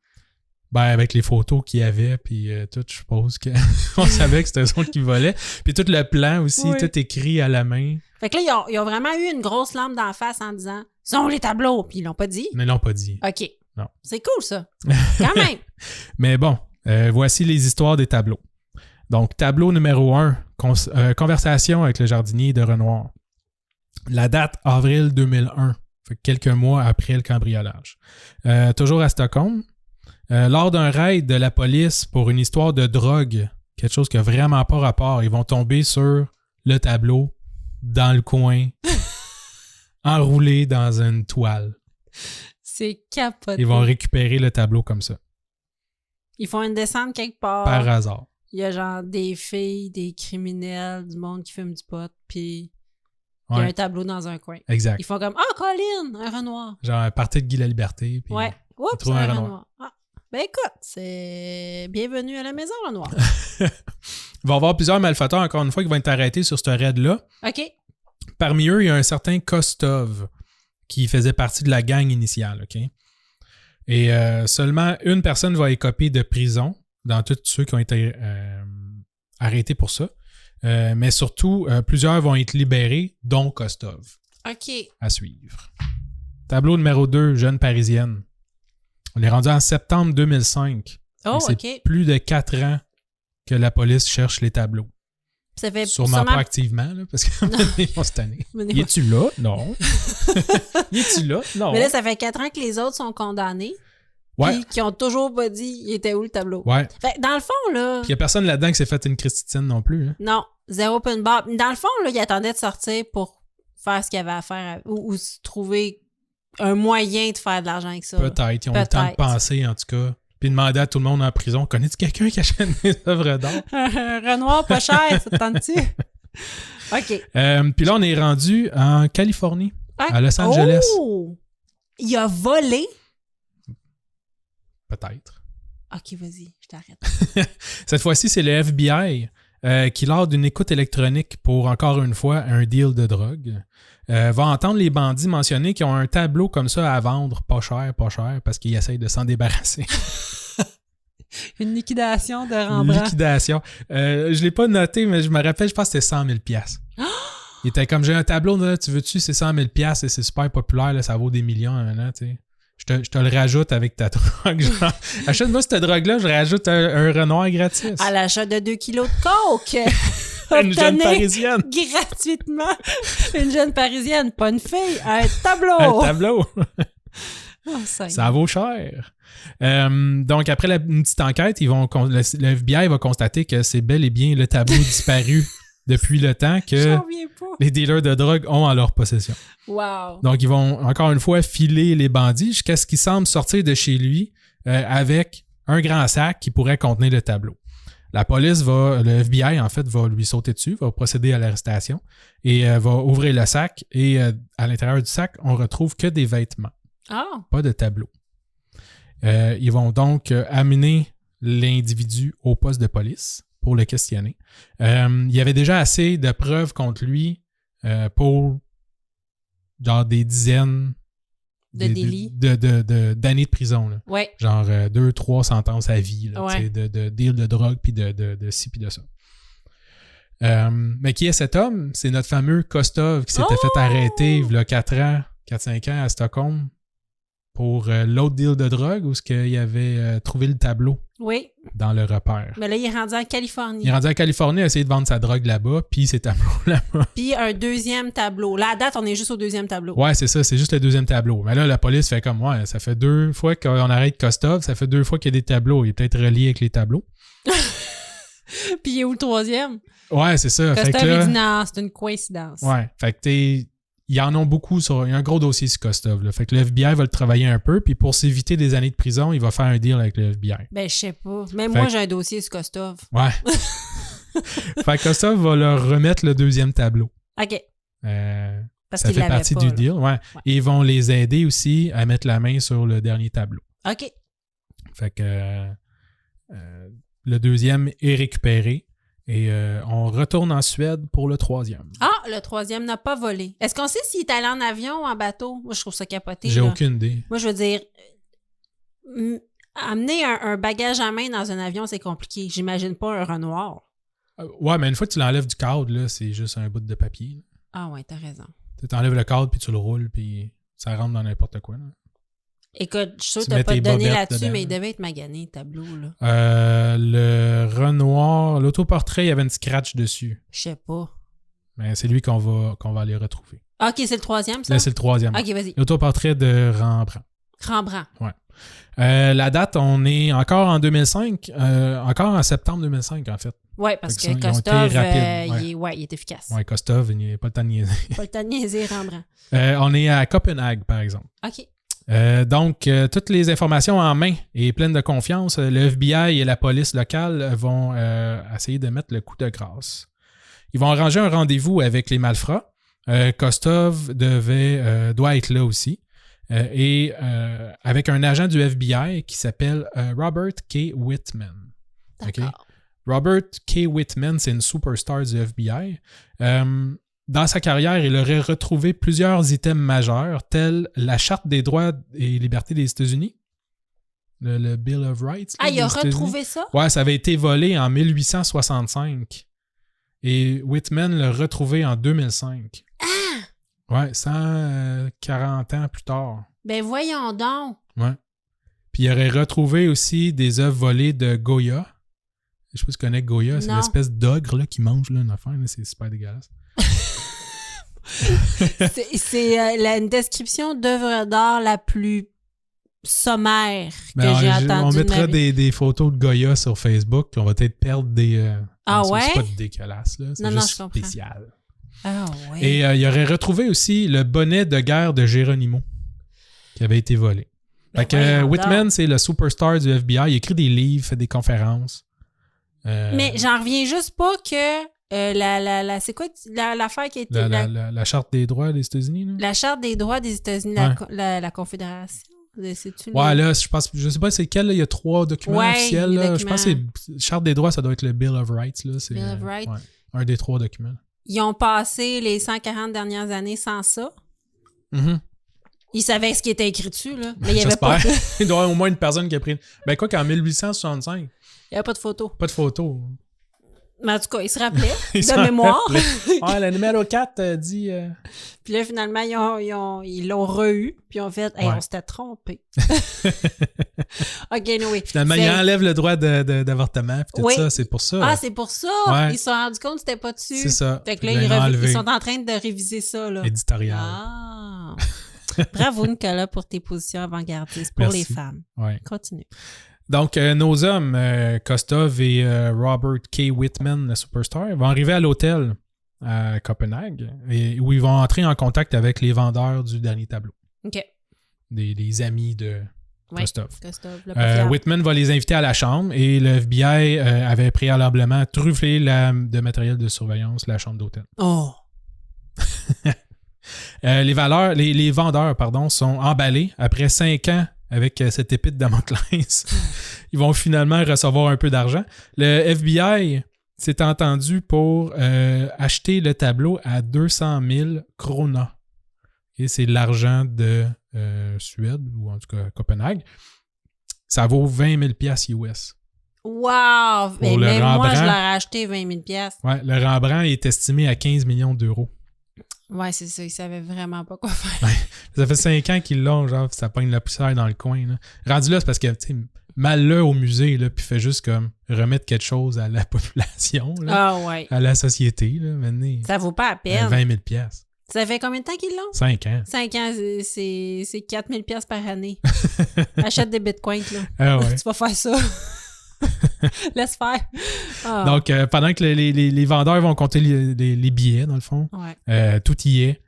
Ben, avec les photos qu'il y avait, puis tout, je suppose qu'on savait que c'était eux autres qui volaient. Puis tout le plan aussi, Oui. tout écrit à la main. Fait que là, ils ont vraiment eu une grosse lampe d'en face en disant « Sont les tableaux! » Puis ils l'ont pas dit. Mais ils l'ont pas dit. OK. Non. C'est cool, ça. Quand même. Mais bon, voici les histoires des tableaux. Donc, tableau numéro 1, conversation avec le jardinier de Renoir. La date, avril 2001, fait quelques mois après le cambriolage. Toujours à Stockholm. Lors d'un raid de la police pour une histoire de drogue, quelque chose qui n'a vraiment pas rapport, ils vont tomber sur le tableau dans le coin, enroulé dans une toile. C'est capoté. Ils vont récupérer le tableau comme ça, Ils font une descente quelque part. par hasard. Il y a genre des filles, des criminels, du monde qui fume du pot, puis il y a Ouais, un tableau dans un coin. exact. Ils font comme « Ah, Colin, un Renoir! Genre un party de Guy Laliberté. » » Ouais. Oups, trouvent un un Renoir. Ah. Ben écoute, c'est bienvenue à la maison, Renoir. Il va y avoir plusieurs malfaiteurs, encore une fois, qui vont être arrêtés sur ce raid-là. OK. Parmi eux, il y a un certain Kostov qui faisait partie de la gang initiale, OK? Et seulement une personne va écoper de prison dans tous ceux qui ont été arrêtés pour ça. Mais surtout, plusieurs vont être libérés, dont Kostov. OK. À suivre. Tableau numéro 2, jeune parisienne. On est rendu en septembre 2005. Oh, Et c'est OK. plus de 4 ans que la police cherche les tableaux. Ça fait Sûrement pas activement, là, parce qu'ils vont se tanner. Y es-tu là? Non. Y es-tu là? Non. Mais là, ça fait 4 ans que les autres sont condamnés. Ouais. Puis qui ont toujours pas dit il était où le tableau. Ouais. Fait, dans le fond, là. Puis y a personne là-dedans qui s'est fait une Christine non plus. Hein. Non, zéro open bar. Dans le fond, là, il attendait de sortir pour faire ce qu'il avait à faire ou se trouver un moyen de faire de l'argent avec ça. Peut-être. Ils ont eu le temps de penser, en tout cas. Puis demander à tout le monde en prison, connais-tu quelqu'un qui achète des œuvres d'art? Renoir pas cher, ça te tente-tu? OK. Puis là, on est rendu en Californie, Ah, à Los Angeles. Oh! Il a volé? Peut-être. OK, vas-y, je t'arrête. Cette fois-ci, c'est le FBI qui, lors d'une écoute électronique pour, encore une fois, un deal de drogue, va entendre les bandits mentionner qu'ils ont un tableau comme ça à vendre, pas cher, parce qu'ils essayent de s'en débarrasser. Une liquidation de Une Rembrandt. liquidation. Je l'ai pas noté, mais je me rappelle, je pense que c'était 100 000 $. Il était comme, j'ai un tableau, là, tu veux-tu, c'est 100 000 $ et c'est super populaire, là, ça vaut des millions maintenant, tu sais. Je te le rajoute avec ta drogue. Genre, achète-moi cette drogue-là, je rajoute un Renoir gratis. À l'achat de 2 kilos de coke. Une jeune parisienne. Gratuitement. Une jeune parisienne, pas une fille. Un tableau. Un tableau. Oh, ça vaut cher. Donc, après une petite enquête, le FBI va constater que c'est bel et bien le tableau disparu depuis le temps que J'en reviens pas. les dealers de drogue ont en leur possession. Wow. Donc, ils vont encore une fois filer les bandits jusqu'à ce qu'ils semblent sortir de chez lui avec un grand sac qui pourrait contenir le tableau. Le FBI, en fait, va lui sauter dessus, va procéder à l'arrestation et va ouvrir le sac. Et à l'intérieur du sac, on retrouve que des vêtements, pas de tableau. Ils vont donc amener l'individu au poste de police pour le questionner. Il y avait déjà assez de preuves contre lui pour genre des dizaines de délits. D'années de prison. Là. Ouais. Genre 2-3 sentences à vie là, ouais. de deal de drogue puis de ci puis de ça. Mais qui est cet homme? C'est notre fameux Kostov qui s'était fait arrêter il y a 4-5 ans à Stockholm pour l'autre deal de drogue où il avait trouvé le tableau dans le repère. Mais là, il est rendu en Californie. Il est rendu en Californie à essayer de vendre sa drogue là-bas, puis ses tableaux là-bas. Puis un deuxième tableau. Là, à date, on est juste au deuxième tableau. Ouais, c'est ça, c'est juste le deuxième tableau. Mais là, la police fait comme, ouais, ça fait 2 fois qu'on arrête Kostov, ça fait 2 fois qu'il y a des tableaux. Il est peut-être relié avec les tableaux. Puis il est où le troisième? Ouais, c'est ça. Kostov, il dit non, c'est une coïncidence. Ouais, fait que ils en ont beaucoup il y a un gros dossier sur Kostov. Là. Fait que le FBI va le travailler un peu, puis pour s'éviter des années de prison, il va faire un deal avec le FBI. Ben, je sais pas. Même moi, j'ai un dossier sur Kostov. Ouais. Fait que Kostov va leur remettre le deuxième tableau. OK. Parce ça fait partie du deal. Ouais. Et ils vont les aider aussi à mettre la main sur le dernier tableau. OK. Fait que le deuxième est récupéré. Et on retourne en Suède pour le troisième. Ah, le troisième n'a pas volé. Est-ce qu'on sait s'il est allé en avion ou en bateau? Moi, je trouve ça capoté. J'ai aucune idée. Moi, je veux dire, Amener un bagage à main dans un avion, c'est compliqué. J'imagine pas un Renoir. Ouais, mais une fois que tu l'enlèves du cadre, là, c'est juste un bout de papier. Là. Ah ouais, t'as raison. Tu enlèves le cadre, puis tu le roules, puis ça rentre dans n'importe quoi. Là. Écoute, je suis sûre que Tu t'as mets pas tes donné bobettes là-dessus, dedans, mais il là. devait être magané, le tableau, là. Le Renoir, l'autoportrait, il y avait une scratch dessus. Je sais pas. Mais c'est lui qu'on va aller retrouver. OK, c'est le troisième, ça? Là, c'est le troisième. OK, vas-y. L'autoportrait de Rembrandt. Rembrandt. La date, on est encore en 2005. Encore en septembre 2005, en fait. Oui, parce Fait que qu'ils ont été Kostov, rapides, il est efficace. Ouais, Kostov, il n'y a pas le temps de niaiser. Pas le temps de niaiser Rembrandt. On est à Copenhague, par exemple. OK. Donc, toutes les informations en main et pleines de confiance, le FBI et la police locale vont essayer de mettre le coup de grâce. Ils vont arranger un rendez-vous avec les malfrats. Kostov doit être là aussi. Et avec un agent du FBI qui s'appelle Robert K. Whitman. D'accord. Okay? Robert K. Whitman, c'est une superstar du FBI. Dans sa carrière, il aurait retrouvé plusieurs items majeurs, tels la Charte des droits et libertés des États-Unis, le Bill of Rights. Ah, il a retrouvé ça? Ouais, ça avait été volé en 1865. Et Whitman l'a retrouvé en 2005. Ah! Ouais, 140 ans plus tard. Ben voyons donc. Ouais. Puis il aurait retrouvé aussi des œuvres volées de Goya. Je sais pas si tu connais Goya, c'est Non. l'espèce d'ogre là, qui mange là, une affaire, là, c'est super dégueulasse. C'est une description d'œuvre d'art la plus sommaire que j'ai entendue. On mettra des photos de Goya sur Facebook, puis on va peut-être perdre des... Ah ouais? C'est pas dégueulasse, là. C'est Non, juste je comprends. spécial. Ah ouais. Et il aurait retrouvé aussi le bonnet de guerre de Geronimo qui avait été volé. Fait que Whitman, c'est le superstar du FBI. Il écrit des livres, fait des conférences. Mais j'en reviens juste pas que c'est quoi l'affaire qui a été... La Charte des droits des États-Unis, là? La Charte des droits des États-Unis, Ouais. la Confédération. C'est-tu Ouais, là, je sais pas c'est quel, là, il y a 3 documents officiels. Là. Je pense que c'est Charte des droits, ça doit être le Bill of Rights. Là. Bill of Rights. Ouais, un des 3 documents. Ils ont passé les 140 dernières années sans ça. Mm-hmm. Ils savaient ce qui était écrit dessus, là. Mais il y avait J'espère. pas... Il doit y avoir au moins une personne qui a pris... Ben quoi qu'en 1865, Il n'y avait pas de photo. pas de photo. Mais en tout cas, ils se rappelaient Ils se de mémoire. Ouais, le numéro 4 dit... Puis là, finalement, ils l'ont re-eu. Puis ils ont fait, hey, Ouais. on s'était trompé. OK, anyway. Finalement, il enlève le droit d'avortement. Puis tout Oui. ça, c'est pour ça. Ah, c'est pour ça? Ouais. Ils se sont rendus compte que c'était pas dessus. C'est ça. Fait que Puis là, ils l'ont enlevé. ils sont en train de réviser ça, là. Éditorial. Ah! Bravo, Nicolas, pour tes positions avant-gardistes pour Merci. les femmes. Ouais. Continue. Donc, nos hommes, Kostov et Robert K. Whitman, le superstar, vont arriver à l'hôtel à Copenhague où ils vont entrer en contact avec les vendeurs du dernier tableau. OK. Des amis de Kostov. Kostov, le pas fiable. Whitman va les inviter à la chambre et le FBI avait préalablement trufflé de matériel de surveillance la chambre d'hôtel. Oh! Les vendeurs sont emballés après 5 ans avec cette épée de Damoclès. Ils vont finalement recevoir un peu d'argent. Le FBI s'est entendu pour acheter le tableau à 200 000 krona. Et c'est l'argent de Suède, ou en tout cas Copenhague. Ça vaut 20 000 piastres US. Wow! Mais le même moi, Rembrandt. je l'aurais acheté 20 000 piastres. Ouais, le Rembrandt est estimé à 15 millions d'euros. Ouais, c'est ça. Ils savaient vraiment pas quoi faire. Ouais. Ça fait 5 ans qu'ils l'ont, genre, ça pogne la poussière dans le coin. Là. Rendu là, c'est parce que, tu sais, mal là au musée, là, puis fait juste comme remettre quelque chose à la population, là, Ah ouais. à la société, là, maintenant. Ça vaut pas la peine. 20 000 piastres. Ça fait combien de temps qu'ils l'ont? 5 ans. 5 ans, c'est 4 000 piastres par année. Achète des bitcoins, là. Ah ouais. Tu vas faire ça. Laisse faire. Ah. Donc, pendant que les vendeurs vont compter les billets, dans le fond, Ouais. tout y est.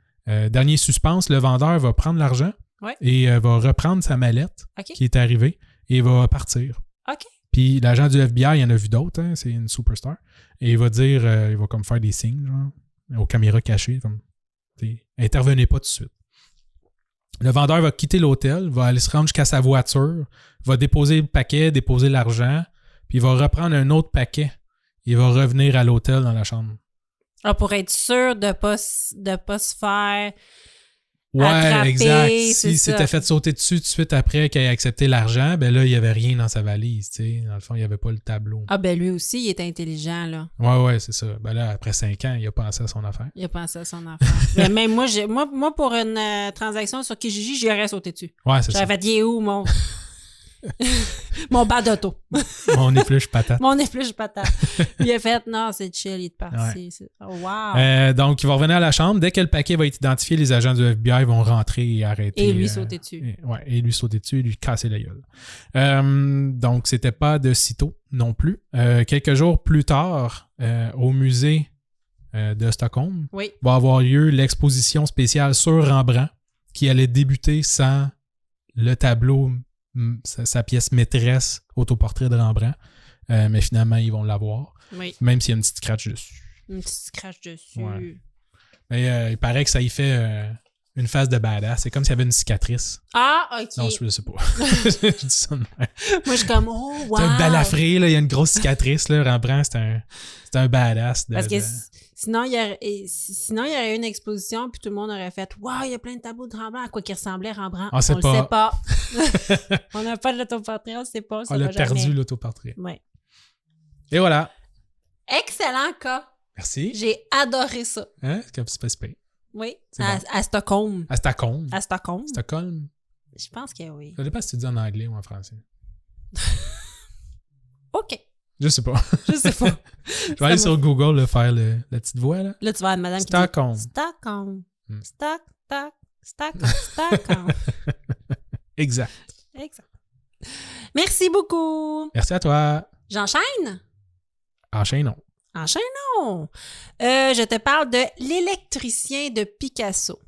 Dernier suspense, le vendeur va prendre l'argent Ouais. et va reprendre sa mallette OK. qui est arrivée et va partir. OK. Puis l'agent du FBI, il en a vu d'autres, hein, c'est une superstar. Et il va dire, il va comme faire des signes, genre, aux caméras cachées, comme, intervenez pas tout de suite. Le vendeur va quitter l'hôtel, va aller se rendre jusqu'à sa voiture, va déposer le paquet, déposer l'argent, puis il va reprendre un autre paquet. Il va revenir à l'hôtel dans la chambre. Ah, pour être sûr de pas se faire Ouais, attrapé, exact. c'est S'il ça. s'était fait sauter dessus tout de suite après qu'il ait accepté l'argent, ben là, il n'y avait rien dans sa valise, tu sais. Dans le fond, il n'y avait pas le tableau. Ah ben lui aussi, il est intelligent, là. Ouais, c'est ça. Ben là, après 5 ans, il a pensé à son affaire. Il a pensé à son affaire. Mais même moi, pour une transaction sur Kijiji, j'y aurais sauté dessus. Ouais, c'est ça. J'aurais fait, il est où mon... mon bas d'auto? Mon épluche patate. Mon épluche patate. Il a fait, non, c'est chill, il est parti. Ouais. Oh, wow! Donc, il va revenir à la chambre. Dès que le paquet va être identifié, les agents du FBI vont rentrer et arrêter. Et lui sauter dessus. Et lui sauter dessus et lui casser la gueule. Donc, c'était pas de sitôt non plus. Quelques jours plus tard, au musée de Stockholm, va avoir lieu l'exposition spéciale sur Rembrandt qui allait débuter sans le tableau, sa pièce maîtresse, autoportrait de Rembrandt. Mais finalement, ils vont l'avoir. Oui. Même s'il y a une petite scratch dessus. Une petite scratch dessus. Ouais. Mais il paraît que ça y fait une face de badass. C'est comme s'il y avait une cicatrice. Ah, OK. Non, je sais pas. Je dis ça de même. Moi, je suis comme, oh, wow! C'est un balafré, là. Il y a une grosse cicatrice, là. Rembrandt, c'est un badass. Parce que sinon, il y aurait eu une exposition, puis tout le monde aurait fait, wow, il y a plein de tableaux de Rembrandt. À quoi qui ressemblait Rembrandt? On le sait pas. On n'a pas de l'autoportrait, on ne sait pas. On a perdu l'autoportrait. Oui. Et voilà. Excellent cas. Merci. J'ai adoré ça. Hein? C'est pas super. Oui, à Stockholm. À Stockholm. À Stockholm. Stockholm. Je pense que oui. Ça dépend si tu dis en anglais ou en français. OK. Je sais pas. Je sais pas. Je vais aller sur Google là, faire la petite voix. Là tu vas avoir madame Stockholm. qui dit Stockholm. Stockholm. Exact. Merci beaucoup. Merci à toi. J'enchaîne? Enchaînons. Je te parle de l'électricien de Picasso.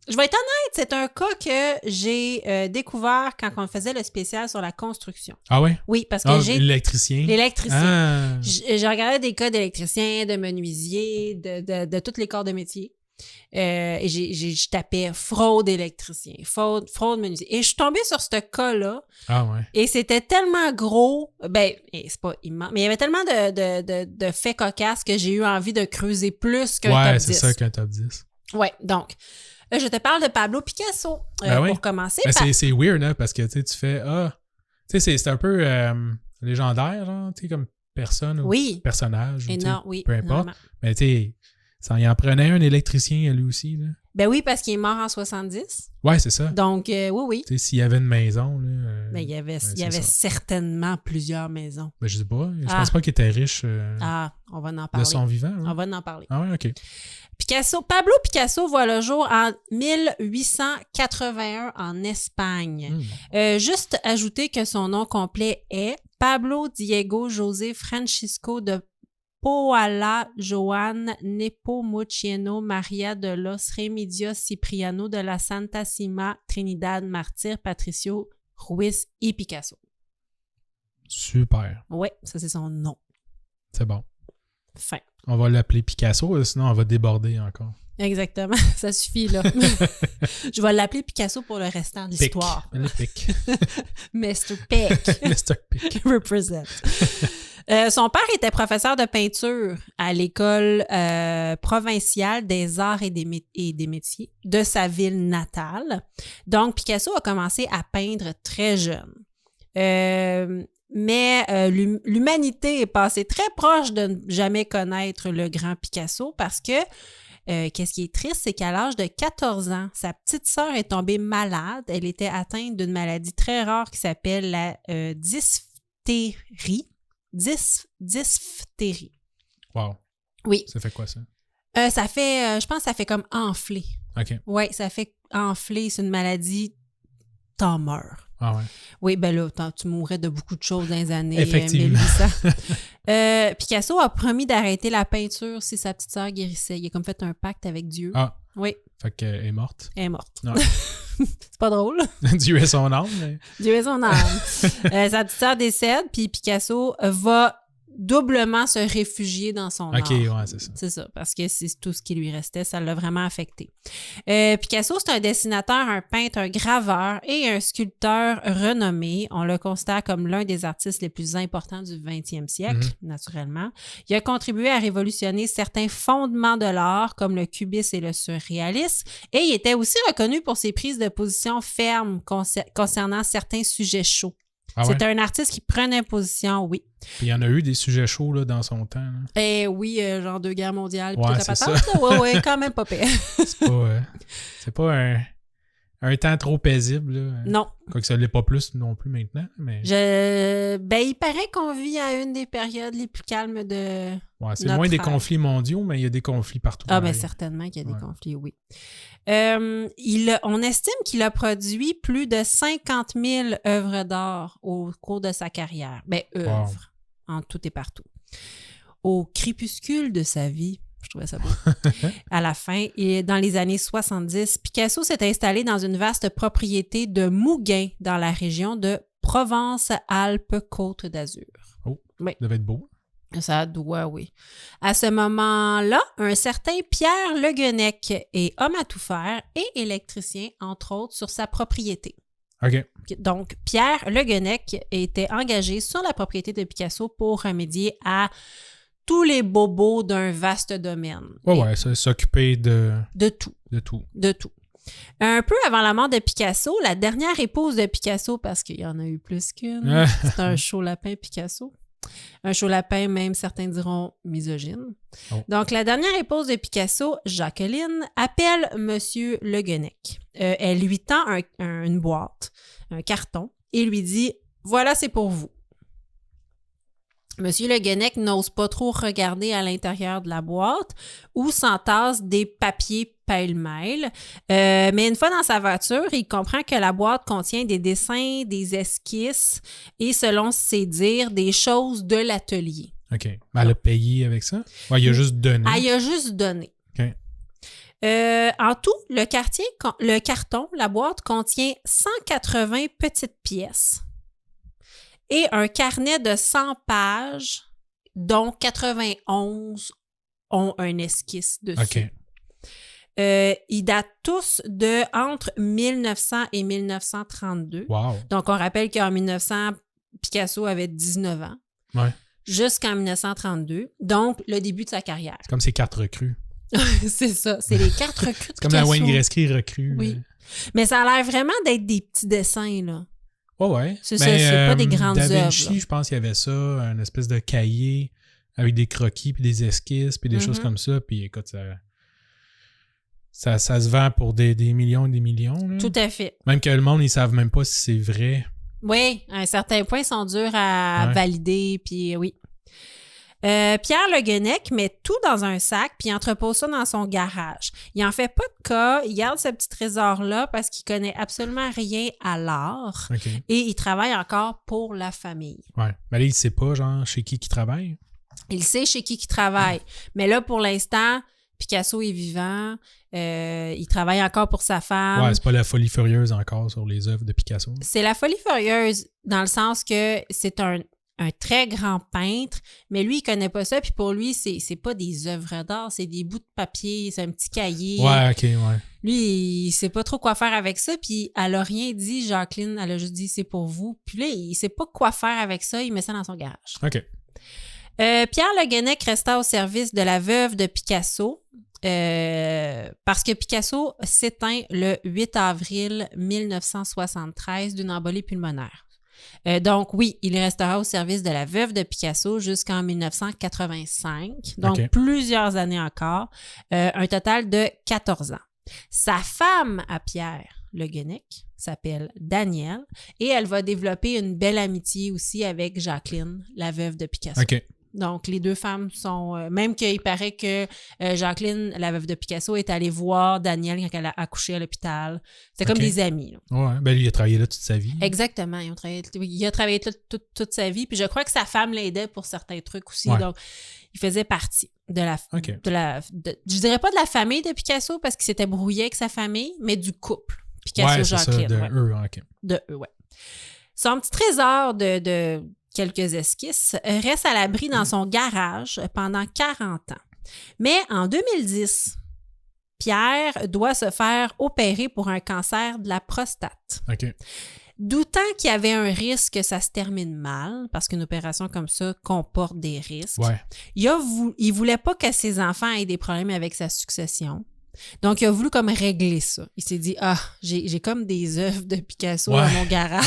Je vais être honnête, c'est un cas que j'ai découvert quand on faisait le spécial sur la construction. Ah ouais? Oui, parce que L'électricien. L'électricien. J'ai regardé des cas d'électriciens, de menuisiers, de tous les corps de métier. Et je tapais fraude électricien, fraude menuisier. Et je suis tombée sur ce cas-là. Ah ouais. Et c'était tellement gros, c'est pas immense, mais il y avait tellement de faits cocasses que j'ai eu envie de creuser plus qu'un top 10. Ouais, c'est ça qu'un top 10. Ouais, donc, je te parle de Pablo Picasso pour commencer. C'est weird, hein, parce que tu fais, c'est un peu légendaire, genre, tu sais, comme personne ou personnage, peu importe. Mais tu sais, il en prenait un électricien lui aussi, là. Ben oui, parce qu'il est mort en 70. Ouais, c'est ça. Donc, oui. Tu sais, s'il y avait une maison, là... il y avait certainement plusieurs maisons. Ben, je sais pas. Je pense pas qu'il était riche on va en parler. De son vivant. Hein? On va en parler. Ah ouais, OK. Pablo Picasso voit le jour en 1881 en Espagne. Juste ajouter que son nom complet est Pablo Diego José Francisco de Paola Joan Nepomuceno Maria de los Remedios Cipriano de la Santissima Trinidad Martyr Patricio Ruiz y Picasso. Super. Oui, ça c'est son nom. C'est bon. Fin. On va l'appeler Picasso, sinon on va déborder encore. Exactement, ça suffit là. Je vais l'appeler Picasso pour le restant de l'histoire. Le Pic. Mr. Pic. Mr. Pic. Represent. Son père était professeur de peinture à l'école provinciale des arts et des métiers de sa ville natale. Donc, Picasso a commencé à peindre très jeune. Mais l'humanité est passée très proche de ne jamais connaître le grand Picasso parce que qu'est-ce qui est triste, c'est qu'à l'âge de 14 ans, sa petite sœur est tombée malade. Elle était atteinte d'une maladie très rare qui s'appelle la diphtérie. Diphtérie. Wow. Oui. Ça fait quoi, ça? Ça fait, je pense que ça fait comme enfler. OK. Oui, ça fait enfler. C'est une maladie, t'en meurs. Ah ouais. Oui, ben là, tu mourrais de beaucoup de choses dans les années Effectivement. 1800. Picasso a promis d'arrêter la peinture si sa petite sœur guérissait. Il a comme fait un pacte avec Dieu. Ah. Oui. Fait qu'elle est morte. Elle est morte. Ouais. C'est pas drôle. Dieu est son âme. Mais... Dieu est son âme. Sa petite sœur décède, puis Picasso va doublement se réfugier dans son art. OK, ouais, c'est ça. C'est ça, parce que c'est tout ce qui lui restait, ça l'a vraiment affecté. Picasso, c'est un dessinateur, un peintre, un graveur et un sculpteur renommé. On le considère comme l'un des artistes les plus importants du 20e siècle, naturellement. Il a contribué à révolutionner certains fondements de l'art, comme le cubisme et le surréalisme, et il était aussi reconnu pour ses prises de position fermes concernant certains sujets chauds. Ah C'était ouais? un artiste qui prenait position, oui. Puis il y en a eu des sujets chauds là, dans son temps. Là. Eh oui, genre 2 guerres mondiales, Ouais, toute la c'est patente. Ouais, quand même pas pire. C'est pas un temps trop paisible. Là. Non. Quoique ça ne l'est pas plus non plus maintenant. Mais... il paraît qu'on vit à une des périodes les plus calmes de ouais, c'est notre moins des ère. conflits mondiaux, mais il y a des conflits partout. Ah, bien certainement qu'il y a des conflits, oui. On estime qu'il a produit plus de 50 000 œuvres d'art au cours de sa carrière. Œuvres, en tout et partout. Au crépuscule de sa vie, je trouvais ça beau. À la fin, et dans les années 70, Picasso s'est installé dans une vaste propriété de Mouguin dans la région de Provence-Alpes-Côte d'Azur. Oh, oui. Ça devait être beau. Ça doit, oui. À ce moment-là, un certain Pierre Le Guenec est homme à tout faire et électricien, entre autres, sur sa propriété. OK. Donc, Pierre Le Guenec était engagé sur la propriété de Picasso pour remédier à tous les bobos d'un vaste domaine. Ouais, s'occuper de tout. De tout. De tout. Un peu avant la mort de Picasso, la dernière épouse de Picasso, parce qu'il y en a eu plus qu'une, c'est un chaud lapin Picasso. Un chaud lapin, même certains diront misogyne. Oh. Donc, la dernière épouse de Picasso, Jacqueline, appelle Monsieur Le Guenec. Elle lui tend une boîte, un carton, et lui dit « Voilà, c'est pour vous ». Monsieur Le Guenec n'ose pas trop regarder à l'intérieur de la boîte où s'entassent des papiers pêle-mêle. Mais une fois dans sa voiture, il comprend que la boîte contient des dessins, des esquisses et, selon ses dires, des choses de l'atelier. OK. Ben, elle a payé avec ça? Ouais, il a juste donné. Elle a juste donné. OK. En tout, le carton, la boîte, contient 180 petites pièces et un carnet de 100 pages, dont 91 ont un esquisse dessus. OK. Ils datent tous de entre 1900 et 1932. Wow. Donc, on rappelle qu'en 1900, Picasso avait 19 ans. Ouais. Jusqu'en 1932. Donc, le début de sa carrière. C'est comme ses cartes recrues. C'est ça. C'est les cartes recrues de comme Picasso. la Wayne Gretzky recrue. Oui. Mais ça a l'air vraiment d'être des petits dessins, là. Ouais. C'est ça, c'est pas des grandes œuvres. Da Vinci, je pense qu'il y avait ça, une espèce de cahier avec des croquis, puis des esquisses, puis des choses comme ça. Puis écoute, ça se vend pour des millions et des millions. Là. Tout à fait. Même que le monde, ils savent même pas si c'est vrai. Oui, à un certain point, ils sont durs à valider, puis oui. Pierre Le Guenec met tout dans un sac puis il entrepose ça dans son garage. Il en fait pas de cas, il garde ce petit trésor-là parce qu'il connaît absolument rien à l'art et il travaille encore pour la famille. Ouais, mais là, il sait pas, genre, chez qui travaille? Il sait chez qui travaille, mais là, pour l'instant, Picasso est vivant, il travaille encore pour sa femme. Ouais, c'est pas la folie furieuse encore sur les œuvres de Picasso. C'est la folie furieuse dans le sens que c'est un très grand peintre, mais lui, il connaît pas ça, puis pour lui, c'est pas des œuvres d'art, c'est des bouts de papier, c'est un petit cahier. Ouais, OK, ouais. Lui, il sait pas trop quoi faire avec ça, puis elle a rien dit, Jacqueline, elle a juste dit « c'est pour vous », puis là, il sait pas quoi faire avec ça, il met ça dans son garage. OK. Pierre Le Guenec resta au service de la veuve de Picasso, parce que Picasso s'éteint le 8 avril 1973 d'une embolie pulmonaire. Donc, oui, il restera au service de la veuve de Picasso jusqu'en 1985, donc plusieurs années encore, un total de 14 ans. Sa femme à Pierre Le Guenec s'appelle Danielle et elle va développer une belle amitié aussi avec Jacqueline, la veuve de Picasso. OK. Donc, les deux femmes sont... même qu'il paraît que Jacqueline, la veuve de Picasso, est allée voir Danielle quand elle a accouché à l'hôpital. C'était comme des amis. Là. Ouais, ben lui, il a travaillé là toute sa vie. Exactement. Il a travaillé toute sa vie. Puis je crois que sa femme l'aidait pour certains trucs aussi. Ouais. Donc, il faisait partie de la... je dirais pas de la famille de Picasso parce qu'il s'était brouillé avec sa famille, mais du couple. Picasso-Jacqueline. Eux, OK. De eux, ouais. Son petit trésor quelques esquisses, reste à l'abri dans son garage pendant 40 ans. Mais en 2010, Pierre doit se faire opérer pour un cancer de la prostate. OK. Doutant qu'il y avait un risque que ça se termine mal, parce qu'une opération comme ça comporte des risques, Ouais. il voulait pas que ses enfants aient des problèmes avec sa succession. Donc, il a voulu comme régler ça. Il s'est dit, j'ai comme des œuvres de Picasso dans mon garage.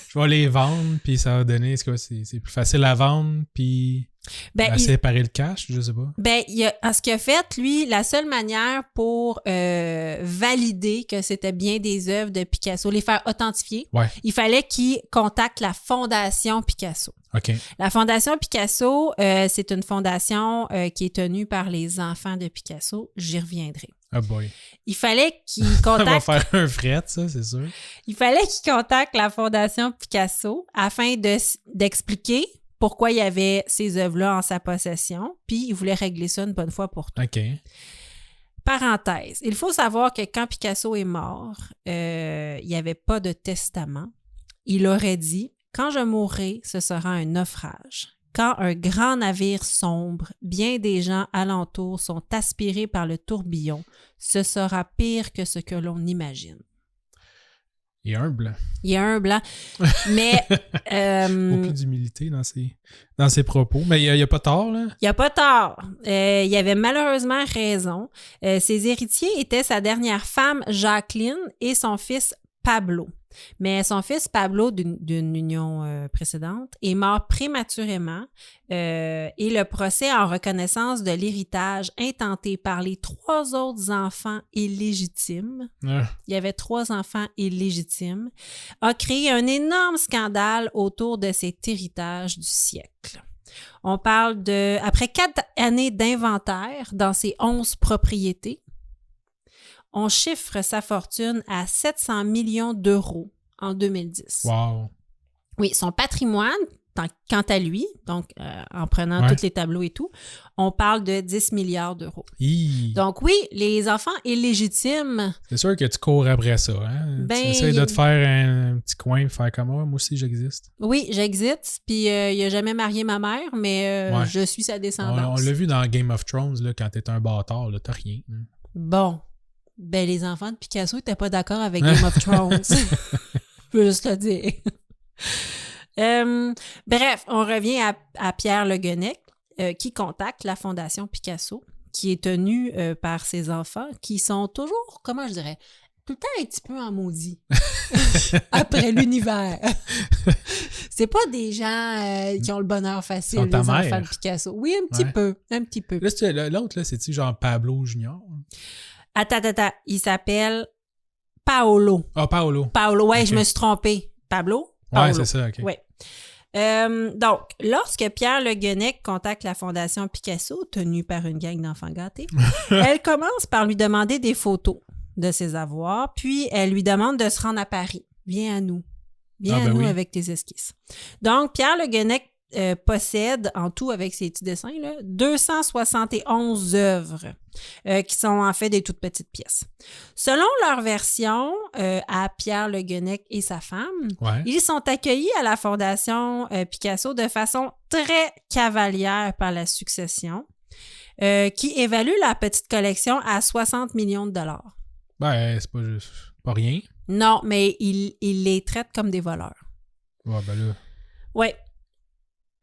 Je vais les vendre, puis ça va donner, c'est plus facile à vendre, puis à séparer le cash, je sais pas. Ce qu'il a fait, lui, la seule manière pour valider que c'était bien des œuvres de Picasso, les faire authentifier, il fallait qu'il contacte la Fondation Picasso. OK. La Fondation Picasso, c'est une fondation qui est tenue par les enfants de Picasso. J'y reviendrai. Oh boy. Il fallait qu'il contacte... Ça va faire un fret, ça, c'est sûr. Il fallait qu'il contacte la Fondation Picasso afin d'expliquer pourquoi il y avait ces œuvres-là en sa possession, puis il voulait régler ça une bonne fois pour toutes. OK. Parenthèse, il faut savoir que quand Picasso est mort, il n'y avait pas de testament. Il aurait dit « Quand je mourrai, ce sera un naufrage. Quand un grand navire sombre, bien des gens alentour sont aspirés par le tourbillon, ce sera pire que ce que l'on imagine. » Il est humble. Il est humble, mais... Beaucoup d'humilité dans ses propos. Mais il n'y a pas tort, là? Il n'y a pas tort. Il avait malheureusement raison. Ses héritiers étaient sa dernière femme, Jacqueline, et son fils, Pablo. Mais son fils Pablo, d'une union précédente, est mort prématurément et le procès en reconnaissance de l'héritage intenté par les 3 autres enfants illégitimes, il y avait 3 enfants illégitimes, a créé un énorme scandale autour de cet héritage du siècle. On parle après 4 années d'inventaire dans ses 11 propriétés, on chiffre sa fortune à 700 millions d'euros en 2010. Wow! Oui, son patrimoine, quant à lui, donc en prenant tous les tableaux et tout, on parle de 10 milliards d'euros. Donc oui, les enfants illégitimes... C'est sûr que tu cours après ça, hein? Tu essaies de te faire un petit coin, faire comme moi aussi j'existe. Oui, j'existe, puis il n'a jamais marié ma mère, mais je suis sa descendance. On l'a vu dans Game of Thrones, là, quand t'es un bâtard, là, t'as rien. Hein. Bon. Les enfants de Picasso n'étaient pas d'accord avec Game of Thrones. Je peux juste le dire. Bref, on revient à Pierre Le Guenec, qui contacte la Fondation Picasso, qui est tenue par ses enfants, qui sont toujours, comment je dirais, tout le temps un petit peu en maudit après l'univers. C'est pas des gens qui ont le bonheur facile, les enfants de Picasso. Oui, un petit peu. Là, l'autre, là, c'est-tu genre Pablo Junior? Attends. Il s'appelle Paolo. Ah, Paolo. Paolo, ouais, okay. Je me suis trompée. Paolo? Ouais, c'est ça, OK. Ouais. Donc, lorsque Pierre Le Guenec contacte la Fondation Picasso, tenue par une gang d'enfants gâtés, elle commence par lui demander des photos de ses avoirs, puis elle lui demande de se rendre à Paris. Viens à nous. Viens à nous avec tes esquisses. Donc, Pierre Le Guenec possède, en tout avec ses petits dessins, là, 271 œuvres qui sont en fait des toutes petites pièces. Selon leur version, à Pierre Le Guenec et sa femme, ils sont accueillis à la Fondation Picasso de façon très cavalière par la succession, qui évalue la petite collection à 60 millions de dollars. Ben, c'est pas rien. Non, mais il les traite comme des voleurs. Ouais, ben là... Ouais.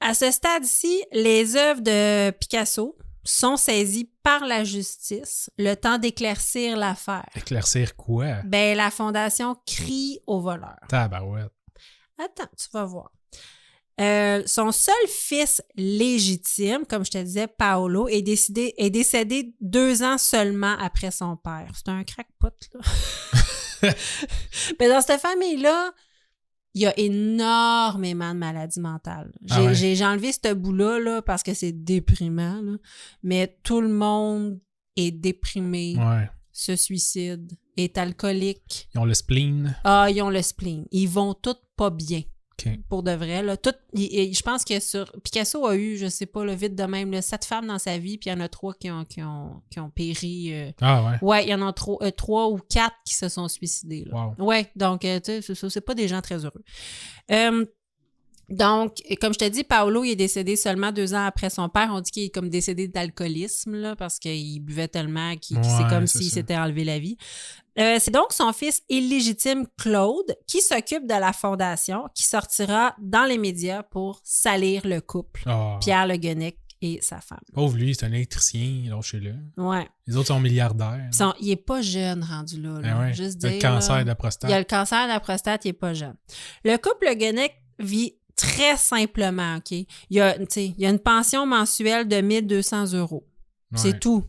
À ce stade-ci, les œuvres de Picasso sont saisies par la justice le temps d'éclaircir l'affaire. Éclaircir quoi? Ben, la Fondation crie aux voleurs. Tabarouette. Attends, tu vas voir. Son seul fils légitime, comme je te disais, Paolo, est décédé 2 ans seulement après son père. C'est un crackpot, là. Mais dans cette famille-là, il y a énormément de maladies mentales. J'ai enlevé ce bout-là là, parce que c'est déprimant, là. Mais tout le monde est déprimé, se suicide, est alcoolique. Ils ont le spleen. Ah, ils ont le spleen. Ils vont tous pas bien. Okay. Pour de vrai. Là. Je pense que Picasso a eu, je sais pas, là, vite de même, là, 7 femmes dans sa vie, puis il y en a 3 qui ont péri. Ouais, il y en a 3 ou 4 qui se sont suicidés. Là. Wow. Ouais, donc, tu sais, c'est pas des gens très heureux. Donc, comme je te dis, Paolo, il est décédé seulement 2 ans après son père. On dit qu'il est comme décédé d'alcoolisme, là, parce qu'il buvait tellement c'est comme s'il s'était enlevé la vie. C'est donc son fils illégitime, Claude, qui s'occupe de la fondation, qui sortira dans les médias pour salir le couple. Pierre Le Guenec et sa femme. Pauvre lui, c'est un électricien, lâchez-le. Ouais. Les autres sont milliardaires. Il est pas jeune rendu là. Ouais. Juste il a le cancer de la prostate. Il a le cancer de la prostate, il est pas jeune. Le couple Le Guenec vit très simplement, OK? Il y a une pension mensuelle de 1 200 €. Ouais. C'est tout.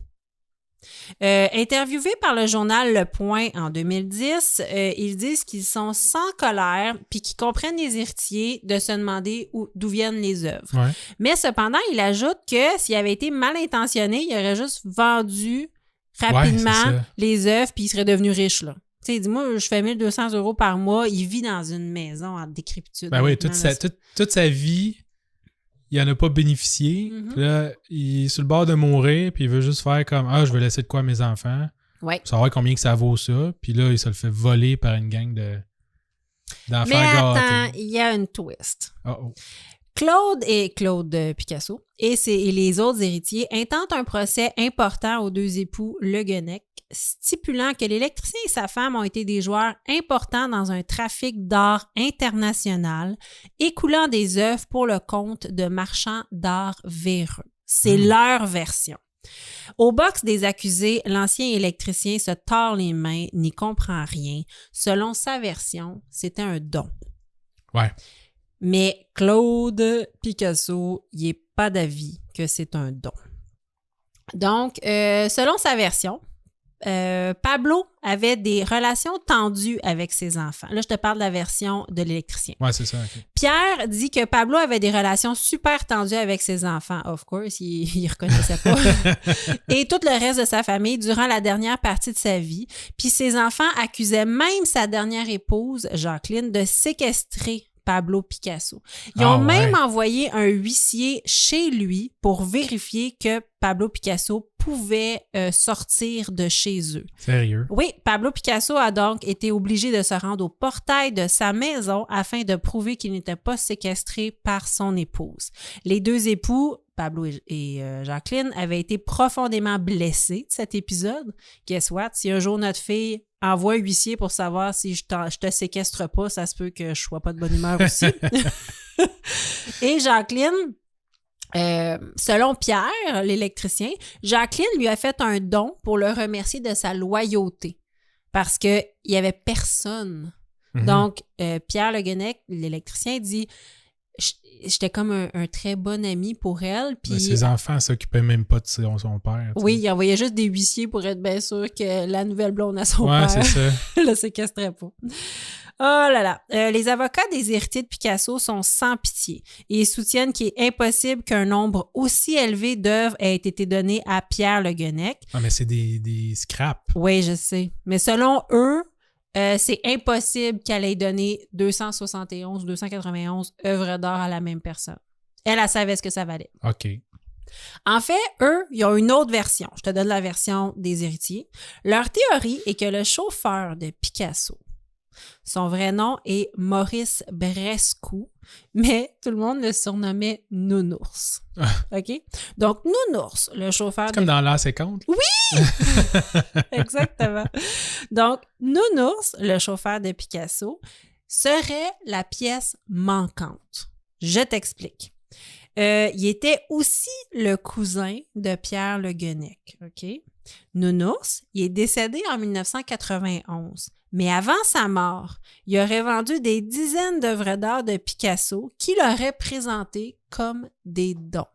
Interviewés par le journal Le Point en 2010, ils disent qu'ils sont sans colère puis qu'ils comprennent les héritiers de se demander d'où viennent les œuvres. Ouais. Mais cependant, il ajoute que s'il avait été mal intentionné, il aurait juste vendu rapidement les œuvres puis il serait devenu riche, là. Tu sais, dis-moi, je fais 1 200 € par mois, il vit dans une maison en décrépitude. Ben oui, toute sa vie, il n'en a pas bénéficié. Mm-hmm. Puis là, il est sur le bord de mourir, puis il veut juste faire comme « Ah, je veux laisser de quoi à mes enfants. » Ouais. Pour savoir combien que ça vaut ça. Puis là, il se le fait voler par une gang d'enfants gâtés. Mais attends, il y a une twist. Oh. Claude Picasso et les autres héritiers intentent un procès important aux 2 époux Le Guenec, stipulant que l'électricien et sa femme ont été des joueurs importants dans un trafic d'art international, écoulant des œuvres pour le compte de marchands d'art véreux. C'est leur version. Au box des accusés, l'ancien électricien se tord les mains, n'y comprend rien. Selon sa version, c'était un don. Ouais. Mais Claude Picasso, il n'est pas d'avis que c'est un don. Donc, selon sa version, Pablo avait des relations tendues avec ses enfants. Là, je te parle de la version de l'électricien. Ouais, c'est ça. Okay. Pierre dit que Pablo avait des relations super tendues avec ses enfants. Of course, il reconnaissait pas. Et tout le reste de sa famille durant la dernière partie de sa vie. Puis ses enfants accusaient même sa dernière épouse, Jacqueline, de séquestrer Pablo Picasso. Ils ont même envoyé un huissier chez lui pour vérifier que Pablo Picasso pouvait sortir de chez eux. Sérieux? Oui, Pablo Picasso a donc été obligé de se rendre au portail de sa maison afin de prouver qu'il n'était pas séquestré par son épouse. Les 2 époux, Pablo et Jacqueline, avaient été profondément blessés de cet épisode. Guess what? Si un jour notre fille envoie un huissier pour savoir si je te séquestre pas, ça se peut que je sois pas de bonne humeur aussi. Et Jacqueline, selon Pierre, l'électricien, Jacqueline lui a fait un don pour le remercier de sa loyauté parce qu'il n'y avait personne. Mm-hmm. Donc, Pierre Le Guenec, l'électricien, dit « J'étais comme un très bon ami pour elle. » Puis ses enfants ne s'occupaient même pas de son père. Oui, il envoyait juste des huissiers pour être bien sûr que la nouvelle blonde à son père c'est ça. le séquestrait pas. Oh là là! Les avocats des héritiers de Picasso sont sans pitié et ils soutiennent qu'il est impossible qu'un nombre aussi élevé d'œuvres ait été donné à Pierre Le Guenec. Ah, mais c'est des scraps. Oui, je sais. Mais selon eux, c'est impossible qu'elle ait donné 271, 291 œuvres d'art à la même personne. Elle savait ce que ça valait. OK. En fait, eux, ils ont une autre version. Je te donne la version des héritiers. Leur théorie est que le chauffeur de Picasso, son vrai nom est Maurice Brescou, mais tout le monde le surnommait Nounours. OK? Donc, Nounours, le chauffeur... C'est comme dans l'an 50. Oui! Exactement. Donc, Nounours, le chauffeur de Picasso, serait la pièce manquante. Je t'explique. Il était aussi le cousin de Pierre Le Guenec. OK? Nounours, il est décédé en 1991. Mais avant sa mort, il aurait vendu des dizaines d'œuvres d'art de Picasso qu'il aurait présentées comme des dons.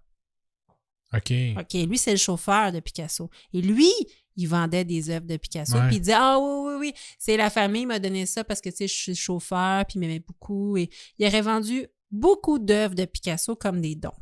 OK. OK, lui, c'est le chauffeur de Picasso. Et lui, il vendait des œuvres de Picasso. Ouais. Puis il disait « Ah oui, c'est la famille qui m'a donné ça parce que, tu sais, je suis chauffeur, puis il m'aimait beaucoup. » Et il aurait vendu beaucoup d'œuvres de Picasso comme des dons.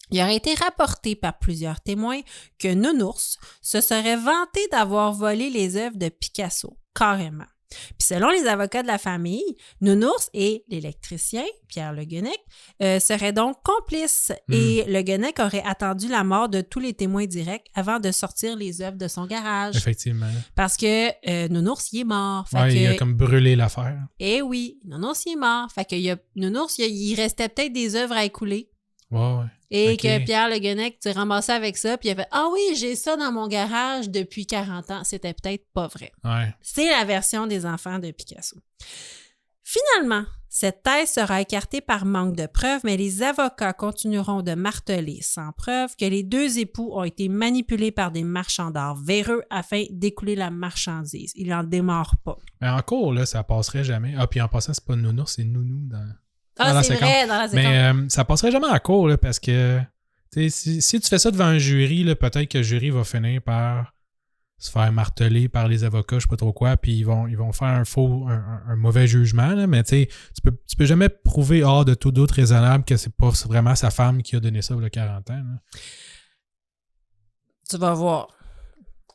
Il aurait été rapporté par plusieurs témoins que Nounours se serait vanté d'avoir volé les œuvres de Picasso, carrément. Puis selon les avocats de la famille, Nounours et l'électricien, Pierre Le Guenec, seraient donc complices et Le Guenec aurait attendu la mort de tous les témoins directs avant de sortir les œuvres de son garage. Effectivement. Parce que Nounours, il est mort. Fait Il a comme brûlé l'affaire. Eh oui, Nounours, il est mort. Fait que Nounours, il restait peut-être des œuvres à écouler. Ouais. Et que Pierre Le Guenec s'est ramassé avec ça, puis il a fait « Ah oui, j'ai ça dans mon garage depuis 40 ans. » C'était peut-être pas vrai. Ouais. C'est la version des enfants de Picasso. Finalement, cette thèse sera écartée par manque de preuves, mais les avocats continueront de marteler sans preuve que les deux époux ont été manipulés par des marchands d'art véreux afin d'écouler la marchandise. Il n'en démarre pas. Mais encore, là, ça passerait jamais. Ah, puis en passant, c'est pas Nounours, c'est Nounou dans... Ah, c'est vrai, dans la séquence. Mais ça passerait jamais à court, là, parce que si tu fais ça devant un jury, là, peut-être que le jury va finir par se faire marteler par les avocats, je sais pas trop quoi, puis ils vont faire un mauvais jugement, là, mais tu peux jamais prouver hors de tout doute raisonnable que c'est pas vraiment sa femme qui a donné ça il y a 40 ans. Là. Tu vas voir.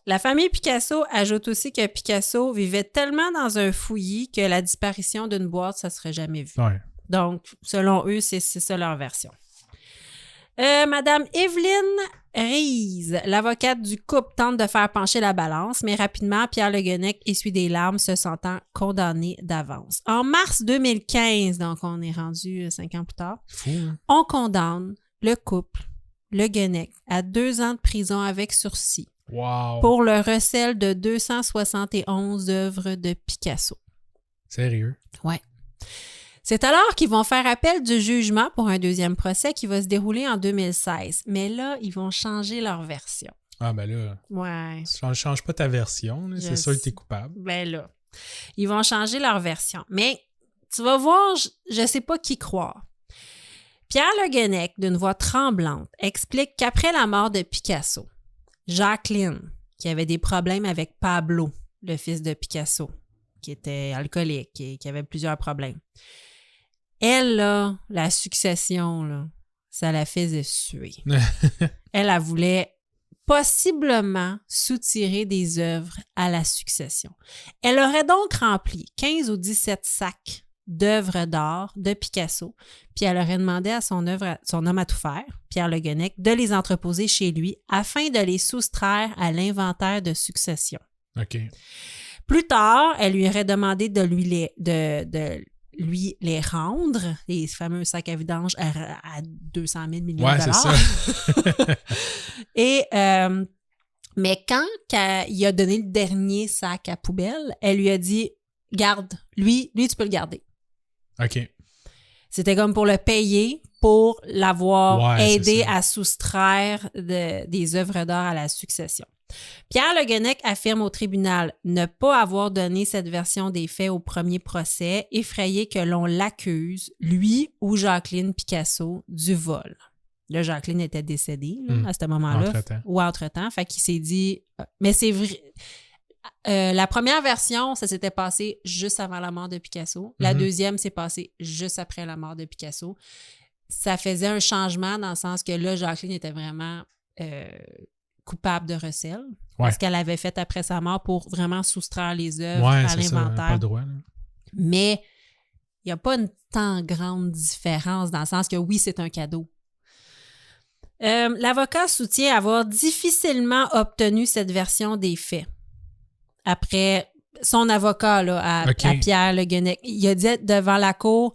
La famille Picasso ajoute aussi que Picasso vivait tellement dans un fouillis que la disparition d'une boîte, ça serait jamais vu. Ouais. Donc, selon eux, c'est ça leur version. Madame Evelyne Ries, l'avocate du couple, tente de faire pencher la balance, mais rapidement, Pierre Le Guenec essuie des larmes, se sentant condamné d'avance. En mars 2015, donc on est rendu 5 ans plus tard, Fou, hein? On condamne le couple, Le Guenec, à 2 ans de prison avec sursis. Wow. Pour le recel de 271 œuvres de Picasso. Sérieux? Ouais. C'est alors qu'ils vont faire appel du jugement pour un deuxième procès qui va se dérouler en 2016. Mais là, ils vont changer leur version. Ah, ben là, Ouais. change pas ta version, là, c'est sûr que t'es coupable. Ben là, ils vont changer leur version. Mais tu vas voir, je sais pas qui croire. Pierre Le Guenec, d'une voix tremblante, explique qu'après la mort de Picasso, Jacqueline, qui avait des problèmes avec Pablo, le fils de Picasso, qui était alcoolique et qui avait plusieurs problèmes, elle, là, la succession, là, ça la faisait suer. Elle voulait possiblement soutirer des œuvres à la succession. Elle aurait donc rempli 15 ou 17 sacs d'œuvres d'art de Picasso, puis elle aurait demandé à son homme à tout faire, Pierre Le Guenec, de les entreposer chez lui afin de les soustraire à l'inventaire de succession. OK. Plus tard, elle lui aurait demandé de lui les rendre, les fameux sacs à vidange à 200 000 millions de dollars. C'est ça. Et, mais quand il a donné le dernier sac à poubelle, elle lui a dit « Garde, lui, tu peux le garder. » OK. C'était comme pour le payer, pour l'avoir aidé à soustraire des œuvres d'art à la succession. Pierre Le Guenec affirme au tribunal ne pas avoir donné cette version des faits au premier procès, effrayé que l'on l'accuse, lui ou Jacqueline Picasso, du vol. Là, Jacqueline était décédée à ce moment-là. Entre-temps. Fait qu'il s'est dit... Mais c'est vrai... la première version, ça s'était passé juste avant la mort de Picasso. La deuxième s'est passée juste après la mort de Picasso. Ça faisait un changement dans le sens que là, Jacqueline était vraiment... coupable de recel, parce qu'elle avait fait après sa mort pour vraiment soustraire les œuvres à l'inventaire. Pas le droit, là. Mais il n'y a pas une tant grande différence dans le sens que oui, c'est un cadeau. L'avocat soutient avoir difficilement obtenu cette version des faits. Après son avocat là, à Pierre Le Guenec, il a dit devant la cour...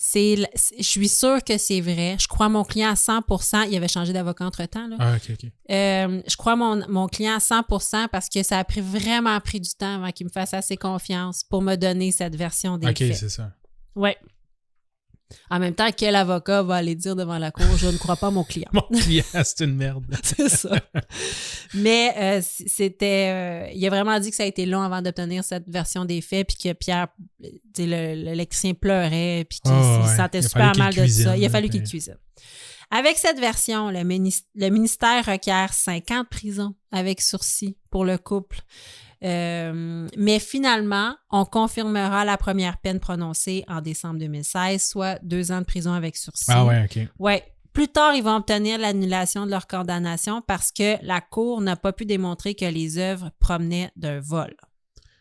je suis sûre que c'est vrai. Je crois mon client à 100%. Il avait changé d'avocat entre-temps. Là. Ah, OK. Je crois mon client à 100% parce que ça a vraiment pris du temps avant qu'il me fasse assez confiance pour me donner cette version des faits. OK, c'est ça. Oui. En même temps, quel avocat va aller dire devant la cour « Je ne crois pas à mon client. » Mon client, c'est une merde. C'est ça. Mais il a vraiment dit que ça a été long avant d'obtenir cette version des faits, puis que Pierre, l'électricien pleurait, puis qu'il se sentait super mal de ça. Il a fallu qu'il cuisine. Avec cette version, le ministère requiert 5 ans de prison avec sursis pour le couple. Mais finalement, on confirmera la première peine prononcée en décembre 2016, soit 2 ans de prison avec sursis. Ah ouais, OK. Ouais. Plus tard, ils vont obtenir l'annulation de leur condamnation parce que la Cour n'a pas pu démontrer que les œuvres provenaient d'un vol.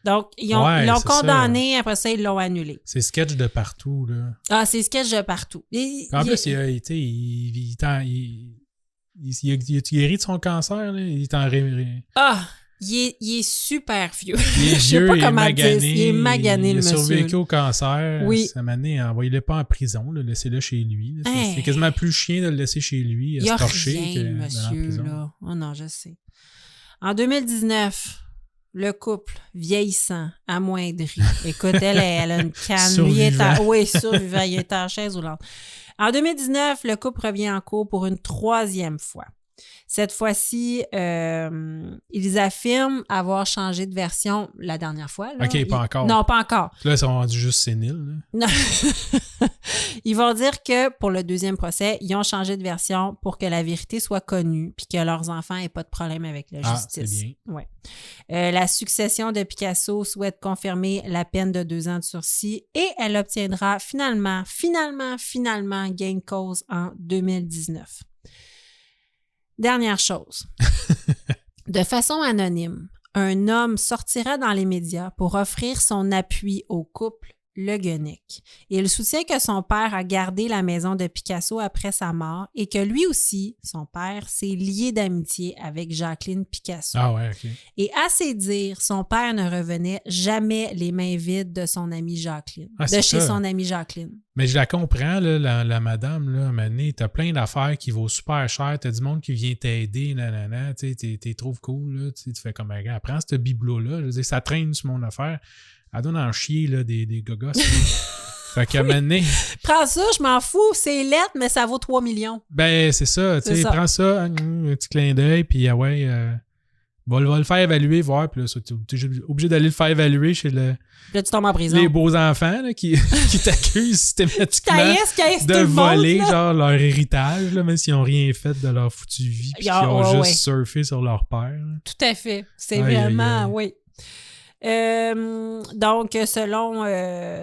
Donc, ils l'ont condamné, après ça, ils l'ont annulé. C'est sketch de partout, là. Ah, c'est sketch de partout. En plus, il guérit de son cancer, là. Il est en Ah! Il est super vieux. Il est vieux, il est magané. Il est magané, le monsieur. Il a survécu au cancer. Oui. Ça m'a donné, envoyez-le pas en prison, là, laissez-le chez lui. Là. C'est quasiment plus chien de le laisser chez lui, à se torcher que le monsieur, là. Oh non, je sais. En 2019, le couple vieillissant, amoindri. Écoute, elle a une canne. Survivant. Oui, survivant. Il est en chaise roulante. En 2019, le couple revient en cours pour une 3e fois. Cette fois-ci, ils affirment avoir changé de version la dernière fois. Là. OK, pas encore. Non, pas encore. Là, ils sont rendus juste séniles. Non. Ils vont dire que pour le 2e procès, ils ont changé de version pour que la vérité soit connue puis que leurs enfants n'aient pas de problème avec la justice. C'est bien. Ouais. La succession de Picasso souhaite confirmer la peine de 2 ans de sursis et elle obtiendra finalement gain de cause en 2019. Dernière chose. De façon anonyme, un homme sortira dans les médias pour offrir son appui au couple Le Guenec. Il soutient que son père a gardé la maison de Picasso après sa mort et que lui aussi, son père, s'est lié d'amitié avec Jacqueline Picasso. Ah ouais, OK. Et à ses dires, son père ne revenait jamais les mains vides de son amie Jacqueline. Chez son amie Jacqueline. Mais je la comprends, là, la madame, là, Mané, t'as plein d'affaires qui vaut super cher, t'as du monde qui vient t'aider, nanana, tu sais, t'es trouves cool, là, tu fais comme, regarde, prends ce bibelot-là, je veux dire, ça traîne sur mon affaire, elle donne en chier, là, des gogos. Fait qu'à Mané... Prends ça, je m'en fous, c'est lettre, mais ça vaut 3 millions. Ben, c'est ça, tu sais, prends ça, un petit clin d'œil, puis va le faire évaluer, voir, puis là, t'es obligé d'aller le faire évaluer chez le... Là, tu tombes en prison. Les beaux enfants là, qui t'accusent systématiquement de voler genre leur héritage, là, même s'ils n'ont rien fait de leur foutue vie puis qu'ils ont juste surfé sur leur père. Là. Tout à fait. C'est vraiment, oui. Donc, selon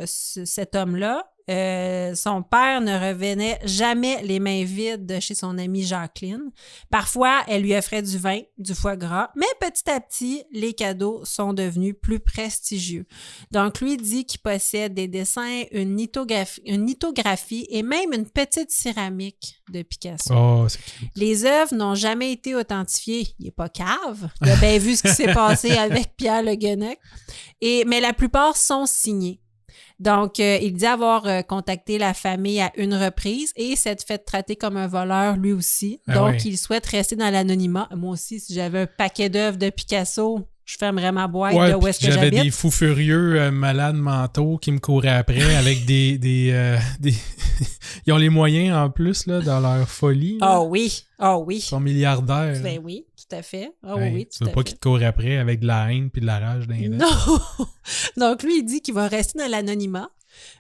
cet homme-là, son père ne revenait jamais les mains vides de chez son amie Jacqueline. Parfois, elle lui offrait du vin, du foie gras, mais petit à petit, les cadeaux sont devenus plus prestigieux. Donc, lui dit qu'il possède des dessins, une lithographie et même une petite céramique de Picasso. Oh, c'est cute. Les œuvres n'ont jamais été authentifiées. Il n'est pas cave. Il a bien vu ce qui s'est passé avec Pierre Le Guenec. Mais la plupart sont signées. Donc, il dit avoir contacté la famille à une reprise et s'être fait traiter comme un voleur lui aussi. Donc, il souhaite rester dans l'anonymat. Moi aussi, si j'avais un paquet d'œuvres de Picasso, je fermerais ma boîte de où est-ce que j'habite. J'avais des fous furieux malades mentaux qui me couraient après avec des Ils ont les moyens en plus là, dans leur folie. Ah oui. Ils sont milliardaires. Ben oui. Tout à fait. Oui, tu veux pas qu'ils te courent après avec de la haine puis de la rage dans les dents. Non! Donc, lui, il dit qu'il va rester dans l'anonymat,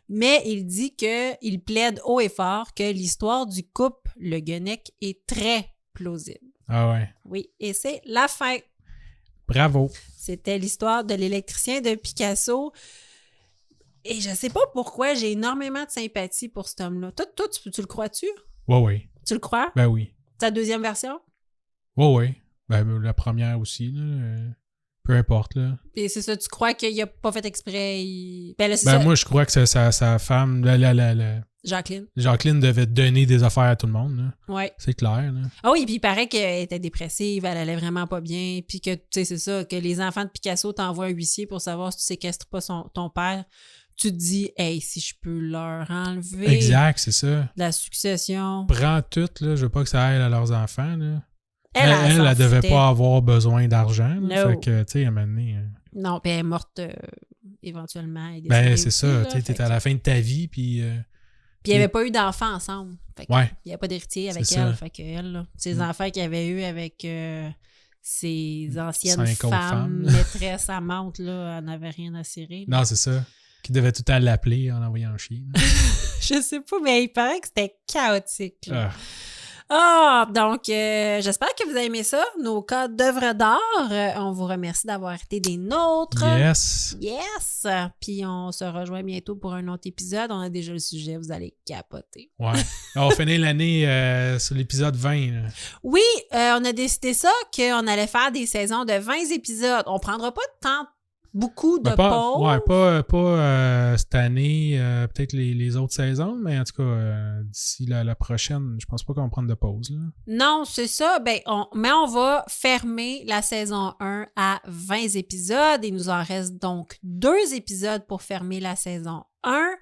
mais il dit qu'il plaide haut et fort que l'histoire du couple Le Guenec est très plausible. Ah ouais. Oui, et c'est la fin. Bravo. C'était l'histoire de l'électricien de Picasso. Et je sais pas pourquoi j'ai énormément de sympathie pour cet homme-là. Toi tu le crois-tu? Oui. Tu le crois? Ben oui. Ta deuxième version? Oui. Ben, la première aussi, là. Peu importe, là. Et c'est ça, tu crois qu'il a pas fait exprès? Ça. Moi, je crois que sa femme, Jacqueline devait donner des affaires à tout le monde, là. Ouais. C'est clair, là. Ah oui, puis il paraît qu'elle était dépressive, elle allait vraiment pas bien, puis que, tu sais, c'est ça, que les enfants de Picasso t'envoient un huissier pour savoir si tu séquestres pas ton père. Tu te dis, hey, si je peux leur enlever... Exact, c'est ça. La succession. Prends tout, là. Je veux pas que ça aille à leurs enfants, là. Elle devait pas avoir besoin d'argent. No. Fait que, tu sais, à un moment donné... Non, puis elle est morte éventuellement. C'est ça. Tu étais à la fin de ta vie, puis... Puis il n'y avait pas eu d'enfants ensemble. Fait que il n'y avait pas d'héritier avec elle. Fait que elle, là, ses enfants qu'il avait eu avec ses anciennes femmes, maîtresses, amantes, là, elle n'avait rien à cirer. Non, c'est ça. Qui devait tout le temps l'appeler en envoyant un chien. Je sais pas, mais il paraît que c'était chaotique. Donc, j'espère que vous avez aimé ça, nos cas d'œuvres d'art. On vous remercie d'avoir été des nôtres. Yes! Puis on se rejoint bientôt pour un autre épisode. On a déjà le sujet, vous allez capoter. Ouais. On finit l'année sur l'épisode 20. Là. Oui, on a décidé ça, qu'on allait faire des saisons de 20 épisodes. On prendra pas tant beaucoup de pas, pauses. Ouais, pas cette année, peut-être les autres saisons, mais en tout cas, d'ici la prochaine, je pense pas qu'on va prendre de pause. Là. Non, c'est ça. Mais on va fermer la saison 1 à 20 épisodes. Il nous en reste donc 2 épisodes pour fermer la saison 1.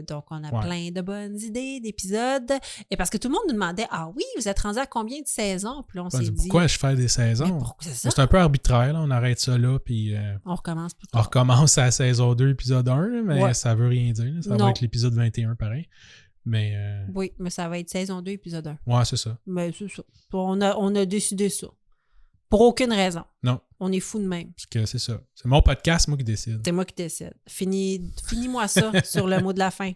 Donc, on a plein de bonnes idées d'épisodes. Et parce que tout le monde nous demandait, ah oui, vous êtes rendu à combien de saisons? Puis là, on s'est dit... Pourquoi je fais des saisons? C'est un peu arbitraire, là. On arrête ça là, puis... on recommence plus tard. On recommence à la saison 2, épisode 1, mais ça veut rien dire. Là. Ça va être l'épisode 21, pareil. Mais... Oui, mais ça va être saison 2, épisode 1. Ouais, c'est ça. Mais c'est ça. On a décidé ça. Pour aucune raison. Non. On est fous de même. Parce que c'est ça. C'est mon podcast, moi qui décide. C'est moi qui décide. Finis-moi ça sur le mot de la fin.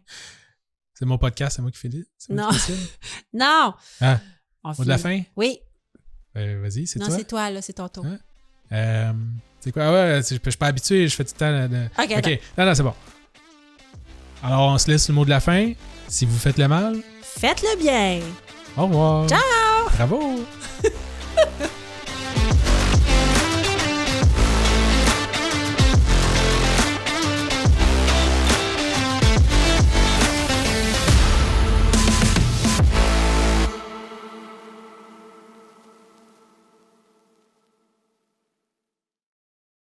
C'est mon podcast, c'est moi qui décide? Non. Non! Ah, mot de la fin? Oui. Vas-y, c'est toi? Non, c'est toi, là. C'est ton tour. C'est quoi? Ouais, je suis pas habitué. Je fais tout le temps... OK. Non, c'est bon. Alors, on se laisse le mot de la fin. Si vous faites le mal... Faites-le bien! Au revoir! Ciao! Bravo!